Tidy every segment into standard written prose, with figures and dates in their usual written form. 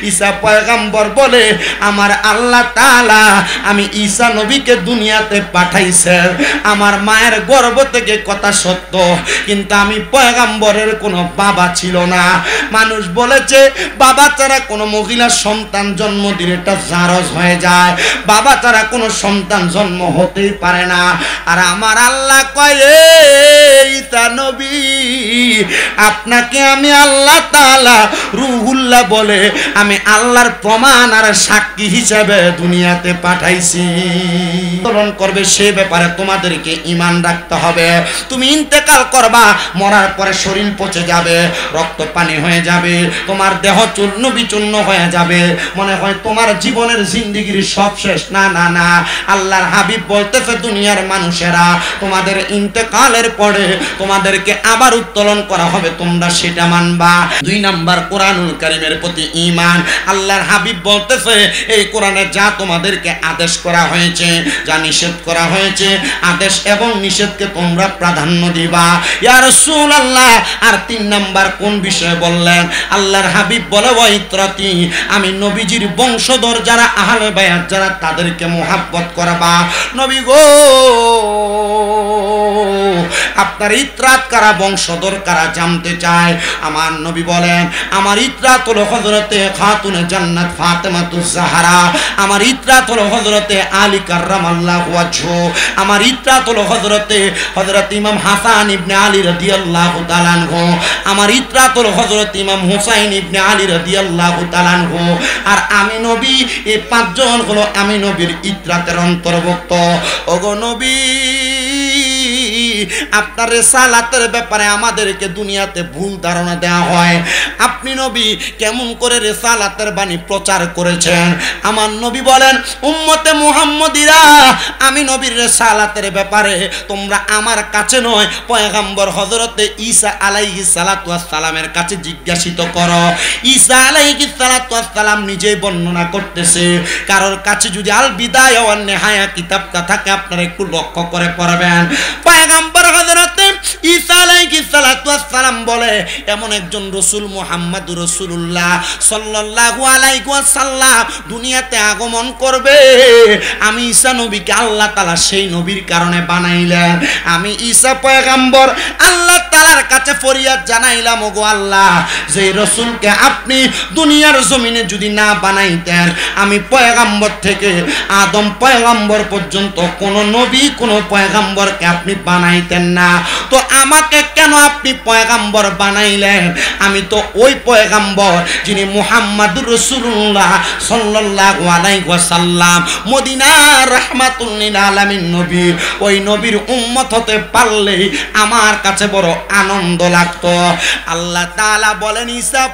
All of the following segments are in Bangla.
ঈসা পয়গম্বর বলে আমার আল্লাহ তাআলা আমি ঈসা নবীকে দুনিয়াতে পাঠাইছে আমার মায়ের গর্ভ থেকে কথা সত্য কিন্তু আমি পয়গম্বরের কোনো বাবা ছিল না মানুষ বলেছে বাবা ছাড়া কোনো মহিলার সন্তান জন্ম দিলে এটা জারজ হয়ে যায় বাবা ছাড়া কোনো সন্তান জন্ম হতেই পারে না আর আমার আল্লাহ কয় ঈসা নবী আপনাকে আমি আল্লাহ তাআলা রূহুল্লাহ বলে আমি আল্লাহর প্রমাণ আর সাক্ষী হিসেবে দুনিয়াতে পাঠাইছি পালন করবে সে ব্যাপারে তোমাদেরকে ঈমান রাখতে হবে তুমি ইন্তেকাল করবা মরার পরে শরীর পচে যাবে রক্ত পানি হয়ে যাবে তোমার দেহ চূর্ণ বিচূর্ণ হয়ে যাবে মনে হয় তোমার জীবনের জিন্দেগির সব শেষ না না না আল্লাহর হাবিব বলতেছে দুনিয়ার মানুষেরা তোমাদের ইন্তেকালের পরে তোমাদেরকে আবার উত্তোলন করা হবে তোমরা সেটা মানবা 2 নাম্বার কোরআনুল কারীমের প্রতি ঈমান আল্লাহর হাবিব বলতেছে এই কোরআনে যা তোমাদেরকে আদেশ করা হয়েছে যা নিষেধ করা হয়েছে আদেশ এবং নিষেধকে তোমরা প্রাধান্য দিবা ইয়া রাসূলুল্লাহ আর 3 নাম্বার কোন বিষয়ে বললেন আল্লাহর হাবিব বলে ওয়াইত্রাতি আমি নবীজির বংশধর যারা আহলে বায়াত যারা তাদেরকে মুহাব্বত করবা নবী গো আপনার ইত্রাত কারা বংশধর কারা জানতে চায় আমার নবী বলেন আমার ইত্রাত হলো হযরতে খাতুনে জান্নাত ফাতেমাতুজ জাহরা আমার ইত্রাত হলো হযরতে আলী কাররামাল্লাহু ওয়াজহু আমার ইত্রাত হলো হযরত ইমাম হাসান ইবনে আলী রাদিয়াল্লাহু তাআলা আনহু আমার ইত্রাত হলো হযরত ইমাম হুসাইন ইবনে আলী রাদিয়াল্লাহু তাআলা আনহু আর আমি নবী এই 5 জন হলো আমি নবীর ইত্রাতের অন্তর্ভুক্ত ওগো নবী আপনার রিসালাতের ব্যাপারে আমাদেরকে দুনিয়াতে ভুল ধারণা দেওয়া হয় আপনি নবী কেমন করে রিসালাতের বাণী প্রচার করেছেন আমার নবী বলেন উম্মতে মুহাম্মদীরা আমি নবীর রিসালাতের ব্যাপারে তোমরা আমার কাছে নয় পয়গম্বর হযরতে ঈসা আলাইহিস সালাতু ওয়াস সালামের কাছে জিজ্ঞাসিত করো ঈসা আলাইহিস সালাতু ওয়াস সালাম নিজেই বর্ণনা করতেছে কারোর কাছে যদি আল বিদায়া ওয়ান নিহায়া কিতাবটা থাকে আপনারা একটু লক্ষ্য করে পড়বেন পয়গম্বর হযরত ঈসা আলাইহিস সালাতু ওয়াস সালাম বলে এমন একজন রাসূল মুহাম্মদুর রাসূলুল্লাহ সাল্লাল্লাহু আলাইহি ওয়াসাল্লাম দুনিয়াতে আগমন করবে আমি ঈসা নবীকে আল্লাহ তাআলা সেই নবীর কারণে বানাইলেন আমি ঈসা পয়গম্বর আল্লাহ তাআলার কাছে ফরিয়াদ জানাইলাম ওগো আল্লাহ যে রাসূলকে আপনি দুনিয়ার জমিনে যদি না বানাইতেন আমি পয়গম্বর থেকে আদম পয়গম্বর পর্যন্ত কোন নবী কোন পয়গম্বরকে আপনি বানাইতেন না তো আমাকে কেন আপনি পয়গম্বর বানাইলেন আমি তো ওই পয়গম্বর যিনি মুহাম্মদুর রাসূলুল্লাহ সাল্লাল্লাহু আলাইহি ওয়াসাল্লাম মদিনার রাহমাতুল লিল আলামিন নবী ওই নবীর উম্মত হতে পারলে আমার কাছে বড় আনন্দ লাগতো আল্লাহ তাআলা বলেন ঈসা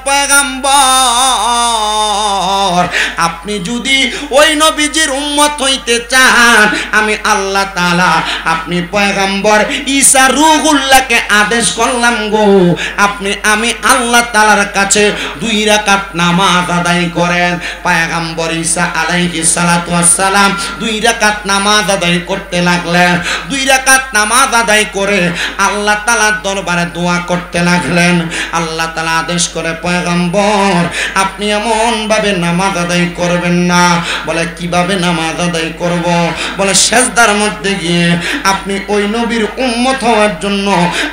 পয়গম্বর আপনি যদি ওই নবীজির উম্মত হইতে চান আমি আল্লাহ তাআলা আপনি পয়গম্বর ঈসা রূহুল্লাহকে আদেশ করলাম গো আপনি আমি আল্লাহ তাআলার কাছে 2 রাকাত নামাজ আদায় করেন পয়গম্বর ঈসা আলাইহিস সালাতু ওয়াস সালাম 2 রাকাত নামাজ আদায় করতে লাগলেন 2 রাকাত নামাজ আদায় করে আল্লাহ তাআলার দরবারে দোয়া করতে লাগলেন আল্লাহ তাআলা আদেশ করে পয়গম্বর আপনি এমন ভাবে নামাজ আদায় করবেন না বলে কিভাবে নামাজ আদায় করব বলে সিজদার মধ্যে গিয়ে আপনি ওই নবীর উম্মত হওয়ার জন্য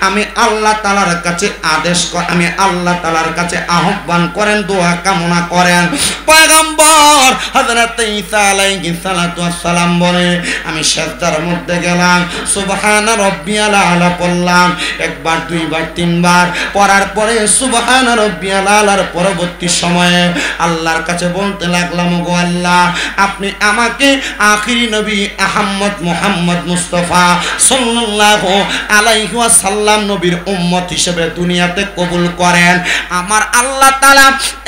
আমি আল্লাহ তাআলার কাছে আদেশ আমি আল্লাহ তাআলার কাছে আহ্বান করেন দোয়া কামনা করেন পয়গম্বর হযরত ঈসা আলাইহিস সালাতু ওয়াস সালাম বলে আমি সিজদার মধ্যে গেলাম সুবহানা রাব্বিয়াল আলা পড়লাম একবার দুইবার তিনবার পড়ার পরে সুবহানা রাব্বিয়াল আলার পরবর্তী সময়ে আল্লাহর কাছে বলতে লাগলাম গো আল্লাহ আপনি আমাকে আখিরি নবী আহমদ মুহাম্মদ মুস্তাফা সাল্লাল্লাহু আলাইহি ওয়াসাল্লাম নবীর উম্মত হিসেবে দুনিয়াতে কবুল করেন আমার আল্লাহ তাআলা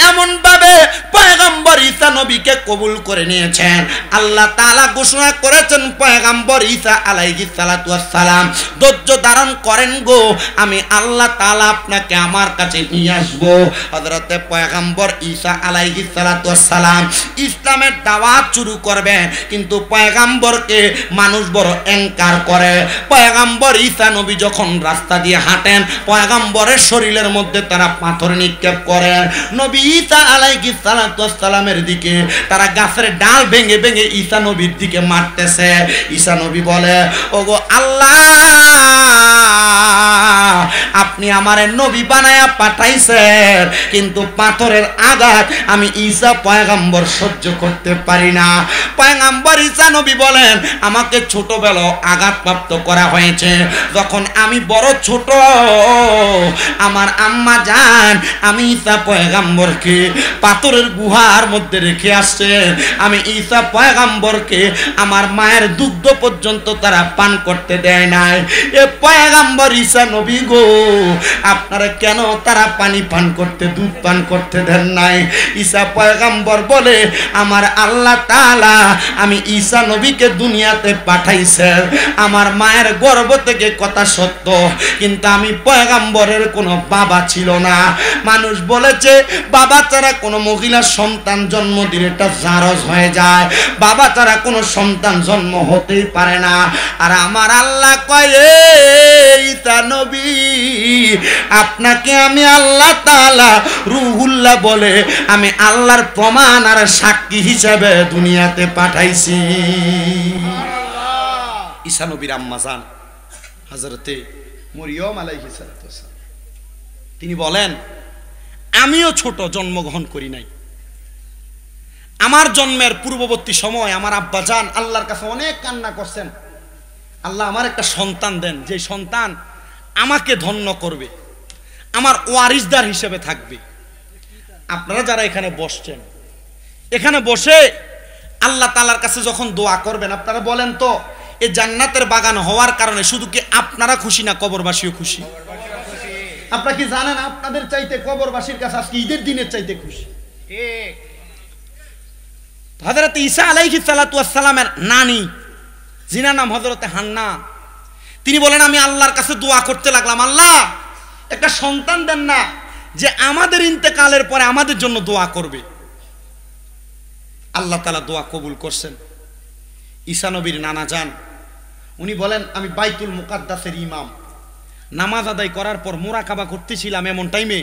এমন ভাবে পয়গম্বর ঈসা নবীকে কবুল করে নিয়েছেন। আল্লাহ তাআলা ঘোষণা করেছেন পয়গম্বর ঈসা আলাইহিস সালাতু ওয়াস সালাম ধৈর্য ধারণ করেন গো, আমি আল্লাহ তাআলা আপনাকে আমার কাছে নিয়ে আসবো। হযরতে পয়গম্বর ঈসা আলাইহিস সালাতু ওয়াস সালাম ইসলামের দাওয়াত শুরু করবেন, কিন্তু পয়গম্বরকে মানুষ বড় এনকার করে। পয়গম্বর ঈসা নবী যখন রাস্তা দিয়ে হাঁটেন, পয়গম্বরের শরীরের মধ্যে তারা পাথর নিক্ষেপ করে। নবী ঈসা আলাইহিস সালাতু ওয়াস সালামের দিকে তারা গাছের ডাল ভেঙে ভেঙে ঈসা নবীর দিকে মারতেছে। ঈসা নবী বলে, ওগো আল্লাহ, আপনি আমারে নবী বানায়া পাঠাইছেন, কিন্তু পাথরের আঘাত আমি ঈসা পয়গম্বর সহ্য করতে পারি না। পয়গম্বর ঈসা নবী বলেন, আমাকে ছোটবেলা আঘাতপ্রাপ্ত করা হয়েছে, যখন আমি বড় ছোট আমার আম্মা জান আমি ঈসা পয়গম্বরকে পাথরের গুহার মধ্যে রেখে আসছে। আমি ঈসা পয়গম্বরকে আমার মায়ের দুগ্ধ পর্যন্ত তারা পান করতে দেয় নাই। এ পয়গম্বর ঈসা নবী গো, আপনারা কেন তারা পানি পান করতে, দুধ পান করতে দেন নাই? ঈসা পয়গম্বর বলে, আমার আল্লাহ তাআলা আমি ঈসা নবীকে দুনিয়াতে পাঠাইছে, আমার মায়ের গর্ভ থেকে কথা সত্য, কিন্তু আমি পয়গম্বরের কোনো বাবা ছিল না। মানুষ বলেছে বাবা ছাড়া কোনো মহিলার সন্তান জন্ম দিলে এটা জারজ হয়ে যায়, বাবা ছাড়া কোনো সন্তান জন্ম হতেই পারে না। আর আমার আল্লাহ কয়, ঈসা নবী, আপনাকে আমি আল্লাহ তাআলা রুহুল্লাহ বলে আমি আল্লাহর প্রমাণ আর সাক্ষী হিসেবে দুনিয়াতে পাঠাইছি। ঈসা নবীর আম্মা জান হযরতে মরিয়ম আলাইহিস সালাতু ওয়াস সালাম তিনি বলেন, আমিও ছোট, জন্মগ্রহণ করি নাই। আমার জন্মের পূর্ববর্তী সময় আমার আব্বা জান আল্লাহর কাছে অনেক কান্না করছেন, আল্লাহ আমার একটা সন্তান দেন, যে সন্তান আমাকে ধন্য করবে, আমার ওয়ারিসদার হিসেবে থাকবে। আপনারা যারা এখানে বসছেন, এখানে বসে আল্লাহ তাআলার কাছে যখন দোয়া করবেন, আপনারা বলেন তো এই জান্নাতের বাগান হওয়ার কারণে শুধু কি আপনারা খুশি না কবরবাসীও খুশি? আপনারা কি জানেন আপনাদের চাইতে কবরবাসীর কাছে আজকে ঈদের দিনের চাইতে খুশি? ঠিক। হযরত ঈসা আলাইহিস সালাতু ওয়াস সালামের নানি, যিনার নাম হযরতে হান্না, তিনি বলেন, আমি আল্লাহর কাছে দোয়া করতে লাগলাম, আল্লাহ একটা সন্তান দেন না যে আমাদের ইন্তেকালের পরে আমাদের জন্য দোয়া করবে। আল্লাহ তাআলা দোয়া কবুল করছেন। ঈসা নবীর নানা যান, উনি বলেন, আমি বাইতুল মুকাদ্দাসের ইমাম, নামাজ আদায় করার পর মুরাকাবা করতেছিলাম, এমন টাইমে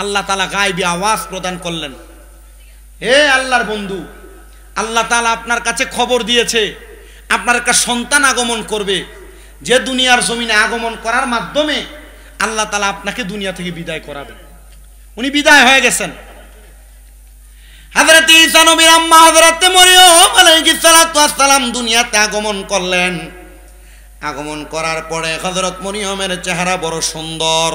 আল্লাহ তাআলা গায়বী আওয়াজ প্রদান করলেন, হে আল্লাহর বন্ধু, আল্লাহ তাআলা আপনার কাছে খবর দিয়েছে আপনার একটা সন্তান আগমন করবে, যে দুনিয়ার জমিনে আগমন করার মাধ্যমে আল্লাহ তাআলা আপনাকে দুনিয়া থেকে বিদায় করাবেন। উনি বিদায় হয়ে গেছেন। হযরত ঈসা নবীর আম্মা হযরতে মরিয়ম আলাইহিস সালাতু ওয়াস সালাম দুনিয়াতে আগমন করলেন। আগমন করার পরে হযরত মরিয়মের চেহারা বড় সুন্দর।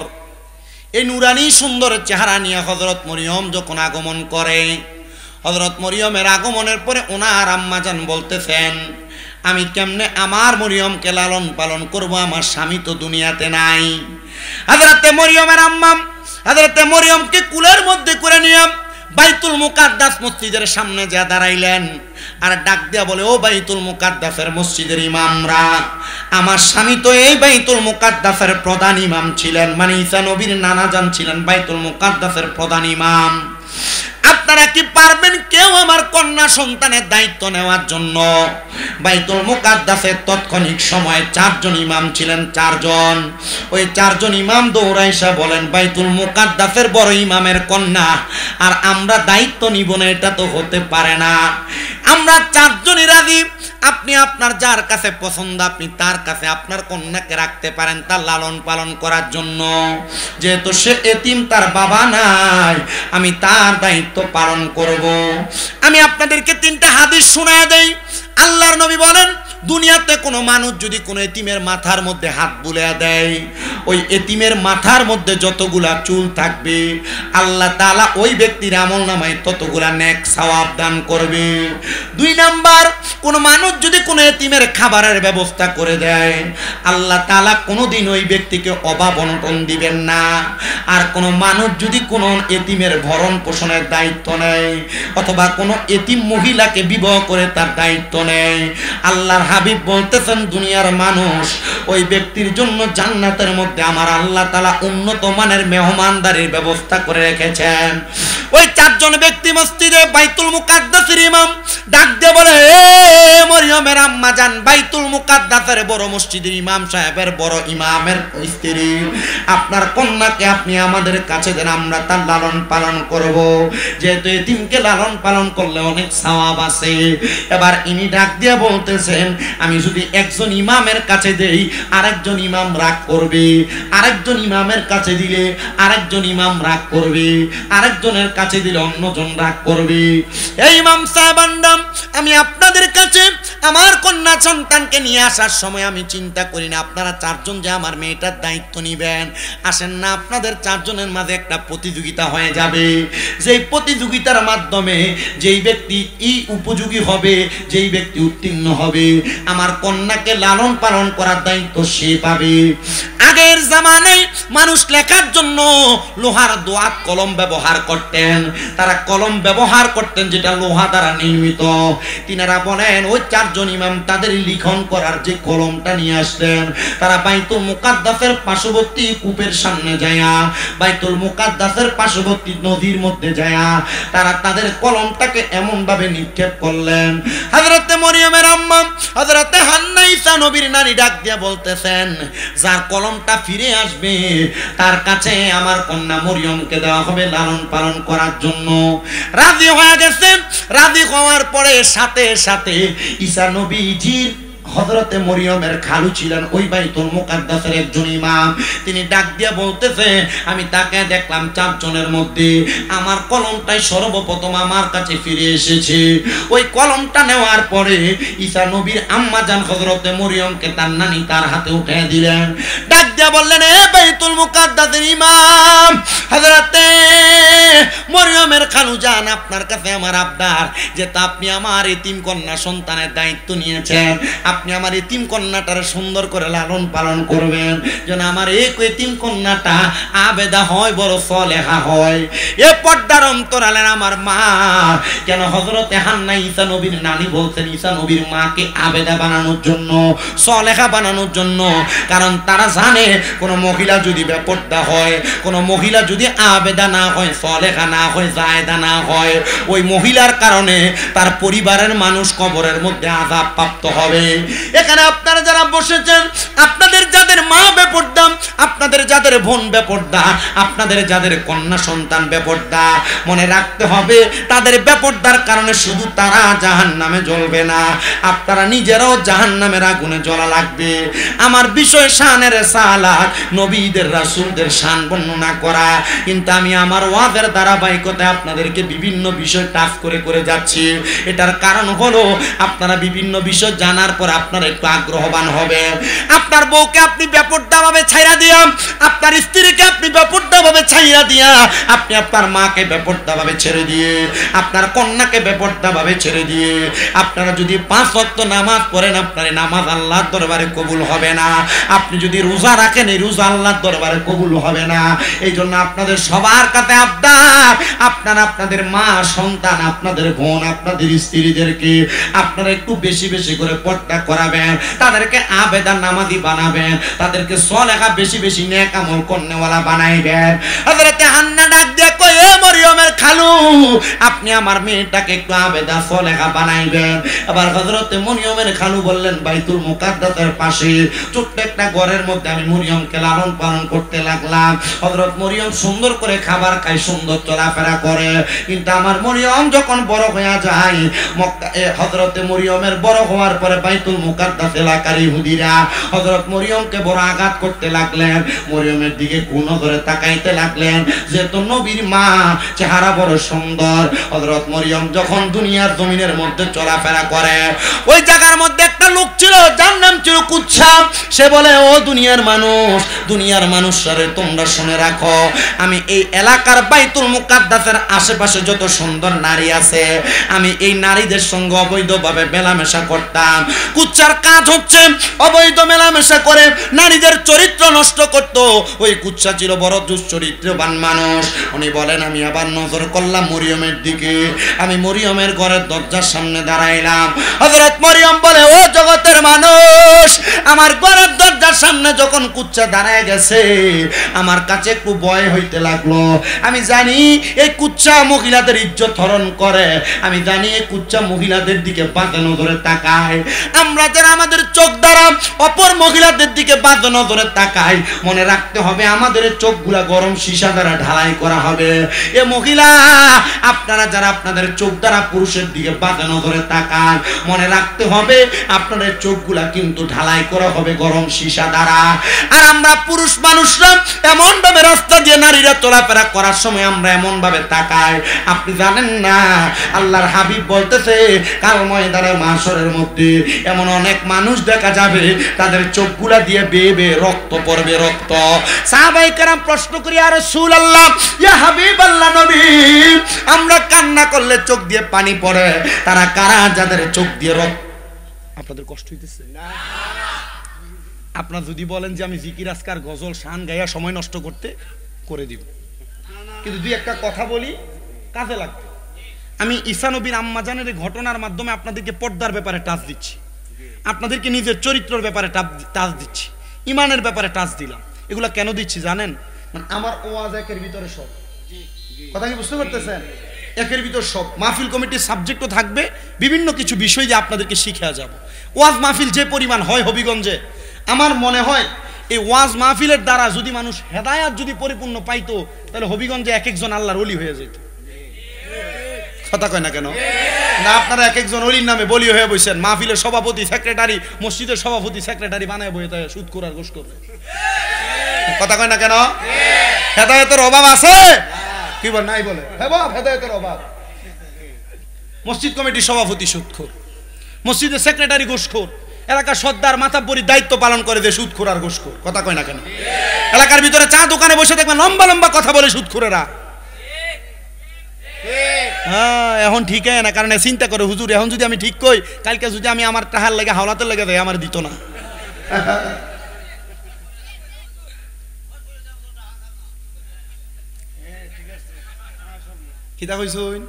এই নুরানি সুন্দর চেহারা নিয়ে হযরত মরিয়ম যখন আগমন করে, হযরত মরিয়মের আগমনের পরে ওনার আম্মা জান বলতেছেন, আমি কেমনে আমার মরিয়মকে লালন পালন করব, আমার স্বামী তো দুনিয়াতে নাই। হযরতে মরিয়মের আম্মা হযরতে মরিয়মকে কুলের মধ্যে করে নিয়ে বাইতুল মুকাদ্দাস মসজিদের সামনে যা দাঁড়াইলেন, আর ডাক দিয়া বলে, ও বাইতুল মুকাদ্দাসের মসজিদের ইমামরা, আমার স্বামী তো এই বাইতুল মুকাদ্দাসের প্রধান ইমাম ছিলেন, মানে ঈসা নবীর নানা জান ছিলেন বাইতুল মুকাদ্দাসের প্রধান ইমাম। আপনারা কি পারবেন কেউ আমার কন্যা সন্তানের দায়িত্ব নেওয়ার জন্য? বাইতুল মুকাদ্দাসের তৎক্ষণিক সময় 4 জন ইমাম ছিলেন, 4 জন। ওই 4 জন ইমাম দৌড়াইসা বলেন, বাইতুল মুকাদ্দাসের বড় ইমামের কন্যা আর আমরা দায়িত্ব নিব না, এটা তো হতে পারে না। আমরা 4 জনই রাজি, আপনি আপনার যার কাছে পছন্দ আপনি তার কাছে আপনার কন্যাকে রাখতে পারেন তার লালন পালন করার জন্য, যেহেতু সে এতিম, তার বাবা নাই, আমি তার দায়িত্ব পালন করব। আমি আপনাদেরকে 3টা হাদিস শোনায় দেই। আল্লাহর নবী বলেন, দুনিয়াতে কোনো মানুষ যদি কোনো এতিমের মাথার মধ্যে হাত বুলিয়ে দেয়, ওই এতিমের মাথার মধ্যে যতগুলা চুল থাকবে আল্লাহ তাআলা ওই ব্যক্তির আমলনামায় ততগুলা নেক সওয়াব দান করবে। 2 নাম্বার, কোনো মানুষ যদি কোনো এতিমের খাবারের ব্যবস্থা করে দেয়, আল্লাহ তাআলা কোনোদিন ওই ব্যক্তিকে অভাব অনটন দিবেন না। আর কোনো মানুষ যদি কোনো এতিমের ভরণ পোষণের দায়িত্ব নেয় অথবা কোনো এতিম মহিলাকে বিবাহ করে তার দায়িত্ব নেয়, আল্লাহর হাবিব বলতেছেন দুনিয়ার মানুষ ওই ব্যক্তির জন্য জান্নাতের মধ্যে আমার আল্লাহ তাআলা উন্নত মানের মেহমানদারির ব্যবস্থা করে রেখেছেন। ওই 4 জন ব্যক্তি মসজিদে বাইতুল মুকাদ্দাসের ইমাম ডাক দিয়ে বলে, এ মরিয়মের আম্মা জান, বাইতুল মুকাদ্দাসের বড় মসজিদের ইমাম সাহেবের বড় ইমামের স্ত্রী, আপনার কন্যাকে আপনি আমাদের কাছে দেন, আমরা তার লালন পালন করব, যেহেতু এতিমকে লালন পালন করলে অনেক সওয়াব আছে। এবার ইনি ডাক দিয়ে বলতেছেন, আমি যদি একজন ইমামের কাছে দেই আরেকজন ইমাম রাগ করবে, আরেকজন ইমামের কাছে দিলে আরেকজন ইমাম রাগ করবে, আরেকজনের কাছে দিলে অন্যজন রাগ করবে। এই ইমাম সাহেবান্ডাম, আমি আপনাদের কাছে আমার কন্যা সন্তানকে নিয়ে আসার সময় আমি চিন্তা করি না আপনারা 4 জন যে আমার মেয়েটার দায়িত্ব নেবেন। আসেন না, আপনাদের 4 জনের মাঝে একটা প্রতিযোগিতা হয়ে যাবে, যেই প্রতিযোগিতার মাধ্যমে যেই ব্যক্তি উপযোগী হবে, যেই ব্যক্তি উত্তীর্ণ হবে, আমার কন্যাকে লালন পালন করার দায়িত্ব সে পাবে। আগের জামানায় মানুষ লেখার জন্য লোহার দোয়াত কলম ব্যবহার করতেন, তারা কলম ব্যবহার করতেন যেটা লোহা দ্বারা নির্মিত। তিনারা বলেন ওই 4 জন ইমাম তাদের লিখন করার যে কলমটা নিয়ে আসতেন, তারা বাইতুল মুকাদ্দাসের পার্শ্ববর্তী কূপের সামনে যায়া, বাইতুল মুকাদ্দাসের পার্শ্ববর্তী নদীর মধ্যে যায়া তারা তাদের কলমটাকে এমন ভাবে নিক্ষেপ করলেন। হযরতে মরিয়মের আম্মা হযরতে হান্না ঈসা নবীর নানি ডাক দিয়া বলতেছেন, যার কলমটা ফিরে আসবে তার কাছে আমার কন্যা মরিয়মকে দেওয়া হবে লালন পালন করার জন্য। রাজি হয়ে গেছেন। রাজি হওয়ার পরে সাথে সাথে ঈসা নবীজির হযরতে মরিয়মের খালু ছিলেন ওই বাইতুল মুকাদ্দাসের একজন ইমাম, তিনি ডাক দিয়ে বলতেছে, আমি তাকে দেখলাম 4 জনের মধ্যে আমার কলমটাই সর্বপ্রথম আমার কাছে ফিরে এসেছে। ওই কলমটা নেওয়ার পরে ঈসা নবীর আম্মা জান হযরতে মরিয়মকে তার নানি তার হাতে উঠে দিলেন। ডাক দিয়ে বললেন, এ বাইতুল মুকাদ্দাসের ইমাম হযরতে মরিয়মের খালু জান, আপনার কাছে আমার আবদার, যে আপনি আমার এতিম কন্যা সন্তানের দায়িত্ব নিয়েছেন, আপনি আমার এতিম কন্যাটার সুন্দর করে লালন পালন করবেন, যেন আমার এই এতিম কন্যাটা আবেদা হয়, বড় সলেহা হয়। এ পর্দার অন্তরালের আমার মা, কেন হযরতে হান্না ঈসা নবীর নানি বলছেন ঈসা নবীর মাকে আবেদা বানানোর জন্য, সলেহা বানানোর জন্য, কারণ তারা জানে কোন মহিলা যদি বেপর্দা হয়, কোন মহিলা যদি আবেদা না হয়, সলেহা না হয়, জায়েদা না হয়, ওই মহিলার কারণে তার পরিবারের মানুষ কবরের মধ্যে আযাব প্রাপ্ত হবে। এখানে আপনারা যারা বসেছেন, আপনাদের যাদের মা বেপর্দা, আপনাদের যাদের বোন বেপর্দা, আপনাদের যাদের কন্যা সন্তান বেপর্দা, মনে রাখতে হবে তাদের বেপর্দার কারণে শুধু তারা জাহান্নামে জ্বলবে না, আপনারা নিজেরাও জাহান্নামের আগুনে জ্বলা লাগবে। আমার বিষয় শানের সালাত, নবীদের রাসূলদের শান বর্ণনা করা, কিন্তু আমি আমার ওয়াজের ধারাবাহিকতায় আপনাদেরকে বিভিন্ন বিষয় টাচ করে করে যাচ্ছি। এটার কারণ হলো আপনারা বিভিন্ন বিষয় জানার পর আপনারা একটু আগ্রহবান হবে। আপনার বউকে আপনি বেপর্দা ভাবে ছাইরা দিয়া, আপনার স্ত্রীকে আপনি বেপর্দা ভাবে ছাইরা দিয়া, আপনি আপনার মাকে বেপর্দা ভাবে ছেড়ে দিয়ে, আপনার কন্যাকে বেপর্দা ভাবে ছেড়ে দিয়ে আপনারা যদি 5 ওয়াক্ত নামাজ পড়েন, আপনার নামাজ আল্লাহর দরবারে কবুল হবে না। আপনি যদি রোজা রাখেন, এই রোজা আল্লাহর দরবারে কবুল হবে না। এই জন্য আপনাদের সবার কাছে আবদার, আপনারা আপনাদের মা, সন্তান, আপনাদের বোন, আপনাদের স্ত্রীদেরকে আপনারা একটু বেশি বেশি করে পর্দা করাবেন, তাদেরকে আবেদা নামাজি বানাবেন, তাদেরকে সলেহা বেশি বেশি নেক আমল করনেওয়ালা বানাইবেন। হযরতে হান্না ডাক দিয়ে কয়, এ মরিয়মের খালু, আপনি আমার মেয়েটাকে একটু আবেদা সলেহা বানাইবেন। আবার হযরতে মরিয়মের খালু বললেন, বাইতুল মুকাদ্দাসের পাশে ছোট্ট একটা ঘরের মধ্যে আমি মরিয়মকে লালন পালন করতে লাগলাম। হযরত মরিয়ম সুন্দর করে খাবার খায়, সুন্দর চলাফেরা করে, কিন্তু আমার মরিয়ম যখন বড় হয়ে যায়, হযরতে মরিয়মের বড় হওয়ার পরে বাইতুল মুকাদ্দাস এলাকার ইহুদিরা হযরত মরিয়মকে বড় আঘাত করতে লাগলেন। মরিয়মের দিকে কোন নজরে তাকাই বানাইতে লাগলেন। যেহেতু নবীর মা চেহারা বড় সুন্দর, হযরত মরিয়ম যখন দুনিয়ার জমিনের মধ্যে চলাফেরা করে, ওই জায়গার মধ্যে একটা লোক ছিল যার নাম ছিল কুচ্ছা। সে বলে, ও দুনিয়ার মানুষ, দুনিয়ার মানুষরে তোমরা শুনে রাখো, আমি এই এলাকার বাইতুল মুকাদ্দাসের আশেপাশে যত সুন্দর নারী আছে, আমি এই নারীদের সঙ্গে অবৈধভাবে মেলামেশা করতাম। কুচ্চার কাজ হচ্ছে অবৈধ মেলামেশা করে নারীদের চরিত্র নষ্ট করত। ওই কুচ্চা ছিল বড় দুশ্চরিত্রবান মানুষ। উনি বলেন, আমি আবার নজর করলাম মরিয়মের দিকে, আমি মরিয়মের ঘরের দরজার সামনে দাঁড়াইলাম। হযরত মরিয়ম বলে, ও জগতের মানুষ, আমার ঘরের দরজার সামনে যখন কুচ্চা দাঁড়ায় গেছে, আমার কাছে একটু ভয় হইতে লাগলো। আমি জানি এই কুচ্চা মহিলাদের ইজ্জত হরণ করে, আমি জানি এই কুচ্চা মহিলাদের দিকে বাজে নজরে তাকায়। আমরা যারা আমাদের চোখ দ্বারা অপর মহিলাদের দিকে বাজে নজরে তাকাই, মনে রাখতে হবে আমাদের চোখগুলা গরম সীসা দ্বারা ঢালাই করা হবে। এ মহিলা, আপনারা যারা আপনাদের চোখ দ্বারা পুরুষের দিকে বাজে নজরে তাকান, মনে রাখতে হবে আপনাদের চোখগুলা কিন্তু ঢালাই করা হবে গরম সীসা দ্বারা। আর আমরা পুরুষ মানুষরা এমন ভাবে রাস্তা দিয়ে নারীরা চলাফেরা করার সময় আমরা এমন ভাবে তাকাই, আপনি জানেন না আল্লাহর হাবিব বলতেছে, কাল ময়দানে মাশরের মধ্যে এমন অনেক মানুষ দেখা যাবে তাদের চোখগুলা দিয়ে বেয়ে বেয়ে রক্ত পড়বে, রক্ত। সাহাবায়ে কেরাম প্রশ্ন করি, ইয়া রাসূলুল্লাহ, ইয়া হাবিবাল্লাহ, নবী, আমরা কান্না করলে চোখ দিয়ে পানি পড়ে, তারা কারা যাদের চোখ দিয়ে রক্ত? আপনাদের কষ্ট হইতেছে না? আপনারা যদি বলেন যে আমি জিকির আজকার গজল শান গায়া সময় নষ্ট করতে, করে দিব, কিন্তু দুই একটা কথা বলি, কাজে লাগবে। আমি ঈসা নবীর আম্মা জানের ঘটনার মাধ্যমে আপনাদেরকে পর্দার ব্যাপারে টাচ দিচ্ছি, আপনাদেরকে নিজের চরিত্রের ব্যাপারে টাচ দিচ্ছি, ইমানের ব্যাপারে টাচ দিলাম। এগুলা কেন দিচ্ছি জানেন? আমার ওয়াজ একের ভিতরে সব কথা, কি বুঝতে পারতেছেন? একের ভিতর সব। মাহফিল কমিটির সাবজেক্টও থাকবে, বিভিন্ন কিছু বিষয় দিয়ে আপনাদেরকে শিখে যাব। ওয়াজ মাহফিল যে পরিমাণ হয় হবিগঞ্জে, আমার মনে হয় এই ওয়াজ মাহফিলের দ্বারা যদি মানুষ হেদায়াত যদি পরিপূর্ণ পাইতো, তাহলে হবিগঞ্জে এক একজন আল্লাহর ওলি হয়ে যেত। কথা কয় না কেন? না, আপনারা এক একজন ওলির নামে বলি হয়ে বসেন, মাহফিলের সভাপতি সেক্রেটারি, মসজিদের সভাপতি সেক্রেটারি বানায় বইয়ে তাই সুদখোর আর ঘুষখোর। কথা কয় না কেন? হেদায়েতের অভাব আছে কি বল? নাই বলে হেদায়েতের অভাব। মসজিদ কমিটির সভাপতি সুদখোর, মসজিদের সেক্রেটারি ঘুষখোর, এলাকার সর্দার মাথাব্বরী দায়িত্ব পালন করে যে সুদখোর আর ঘুষখোর। কথা কয় না কেন? এলাকার ভিতরে চা দোকানে বসে দেখবেন লম্বা লম্বা কথা বলে সুদখোরেরা। হ্যাঁ, এখন ঠিক না, কারণ চিন্তা করে হুজুর এখন যদি আমি ঠিক কই, কালকে যদি আমি আমার টাহার লেগে হাওলাতে লেগে দেয়, আমার দিত না। কিতা কইছুন?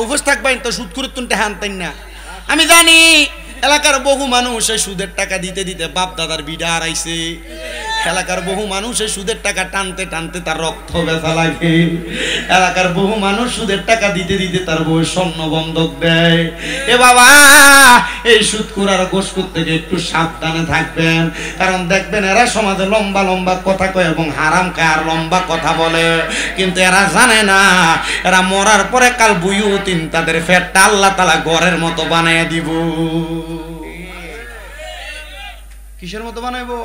উপোস থাকবেন তো সুদখোরের তুন টাকা আনতেন না। আমি জানি এলাকার বহু মানুষ এই সুদের টাকা দিতে দিতে বাপ দাদার বিডা হারাইছে। এলাকার বহু মানুষ এই সুদের টাকা টানতে টানতে তার রক্ত ব্যথা লাগে। এলাকার বহু মানুষ সুদের টাকা দিতে দিতে তার বউ স্বর্ণ বন্ধক দেয়। এ বাবা, এই সুদখোর আর ঘুষখোর থেকে একটু সাবধানে থাকবেন, কারণ দেখবেন এরা সমাজে লম্বা লম্বা কথা কয় এবং হারাম খায় আর লম্বা কথা বলে, কিন্তু এরা জানে না এরা মরার পরে কাল বুয়ুতিন তাদের ফেটটা আল্লাহ তাআলা ঘরের মতো বানায় দিব। কিসের মতো বানাইবো?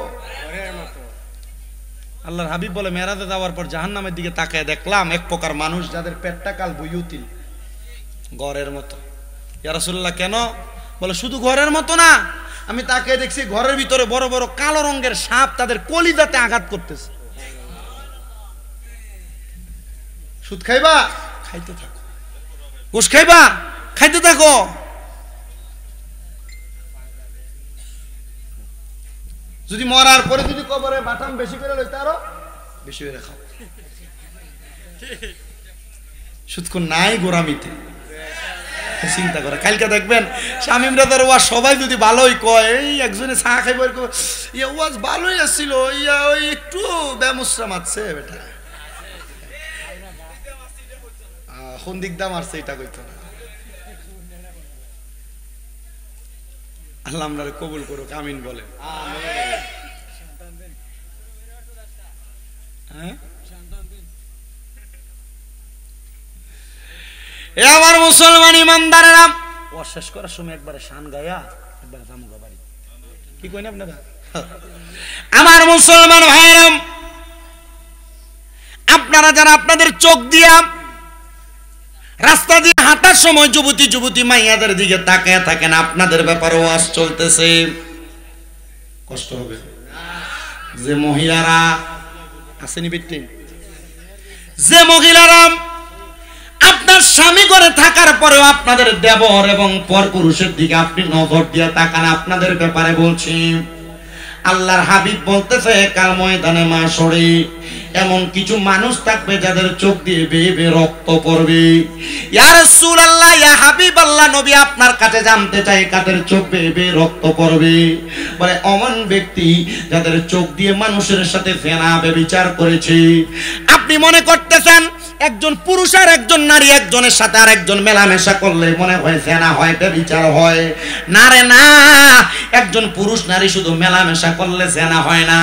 ঘরের মতো। আল্লাহর হাবিব বলে, মেরাজে যাওয়ার পর জাহান্নামের দিকে তাকায় দেখলাম এক প্রকার মানুষ যাদের পেটটা কাল বুয়ুতিন, ঘরের মতো। ইয়া রাসূলুল্লাহ, কেন? বলে, শুধু ঘরের মতো না, আমি তাকে দেখছি ঘরের ভিতরে বড় বড় কালো রঙের সাপ তাদের কলিজাতে আঘাত করতেছে। সুদ খাইবা? খাইতে থাকো। ঘুষ খাইবা? খাইতে থাকো। যদি মরার পরে যদি কবরে বাটাম বেশি করে লইতে আরো বেশি করে খাও। সুদখোর নাই গোরামিতে। চিন্তা করে কালকে দেখবেন শামীম রাজার ওয়াজ সবাই যদি ভালোই কয়, এই একজনে চা খাইব ইয়া ওয়াজ ভালোই আসছিল, ইয়া ওই একটু ব্যামুসরা মারছে বেটা, কোন দিক দাম মারছে এটা কইতো না। আল্লাহ আমরারে কবুল করুক, আমিন বলেন। এ আমার মুসলমান ইমানদারেরা, শেষ করার সময় একবারে শান গায়া একবারে জামুগা বাড়ি, কি কই না আপনারা? আমার মুসলমান ভাইরা, আপনারা যারা আপনাদের চোখ দিয়া রাস্তা দিয়ে হাঁটার সময় যুবতী যুবতী মাইয়াদের দিকে তাকায় থাকেন, আপনাদের ব্যাপারে ওয়াজ চলতেছে, কষ্ট হবে। যে মহিলারা আসেনি বিট্টি, যে মহিলারা আপনার স্বামী করে থাকার পরেও আপনাদের দেবর এবং পরপুরুষের দিকে আপনি নজর দিয়ে তাকান, আপনাদের ব্যাপারে বলছি। আল্লাহর হাবিব বলতেছে কাল ময়দানে মাশরে এমন কিছু মানুষ থাকবে যাদের চোখ দিয়ে বেয়ে বেয়ে রক্ত পড়বে। ইয়া রাসূলুল্লাহ, ইয়া হাবিবাল্লাহ, নবী আপনার কাছে জানতে চাই কাদের চোখ বেয়ে বেয়ে রক্ত পড়বে? বলে অমন ব্যক্তি যাদের চোখ দিয়ে মানুষের সাথে ফেনা ব্যভিচার করেছে। আপনি মনে করতেছেন একজন পুরুষ আর একজন নারী একজনের সাথে আর একজন মেলামেশা করলে মনে হয় ফেনা হয়, ব্যভিচার হয়। না রে না, একজন পুরুষ নারী শুধু মেলামেশা করলে জেনা হয় না।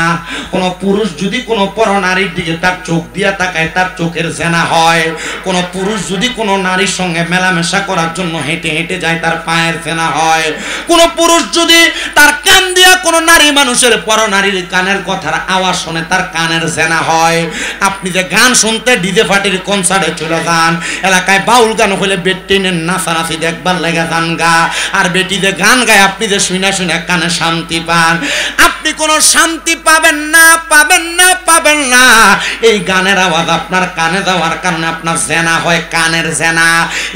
কোন পুরুষ যদি কোন পরনারীর দিকে তার চোখ দিয়া তাকায় তার চোখের জেনা হয়। কোন পুরুষ যদি কোন নারীর সঙ্গে মেলামেশা করার জন্য হেঁটে হেঁটে যায় তার পায়ের জেনা হয়। কোন পুরুষ যদি তার কান দিয়া কোন নারী মানুষের পরনারীর কানের কথার আওয়াজ শুনে তার কানের জেনা হয়। আপনি যে গান শুনতে ডিজে পার্টির কনসার্টে চলে যান, এলাকায় বাউল গান হলে বেটিনের নাচানাচি দেখবার লেগে যান গা, আর বেটি যে গান গায় আপনি যে শুনে শুনে কানে শান্তি পান। আপনি কোনো শান্তি পাবেন না, পাবেন না, পাবেন না। এই গানের আওয়াজ আপনার কানে যাওয়ার কারণে আপনার জেনা হয়, কানের জেনা।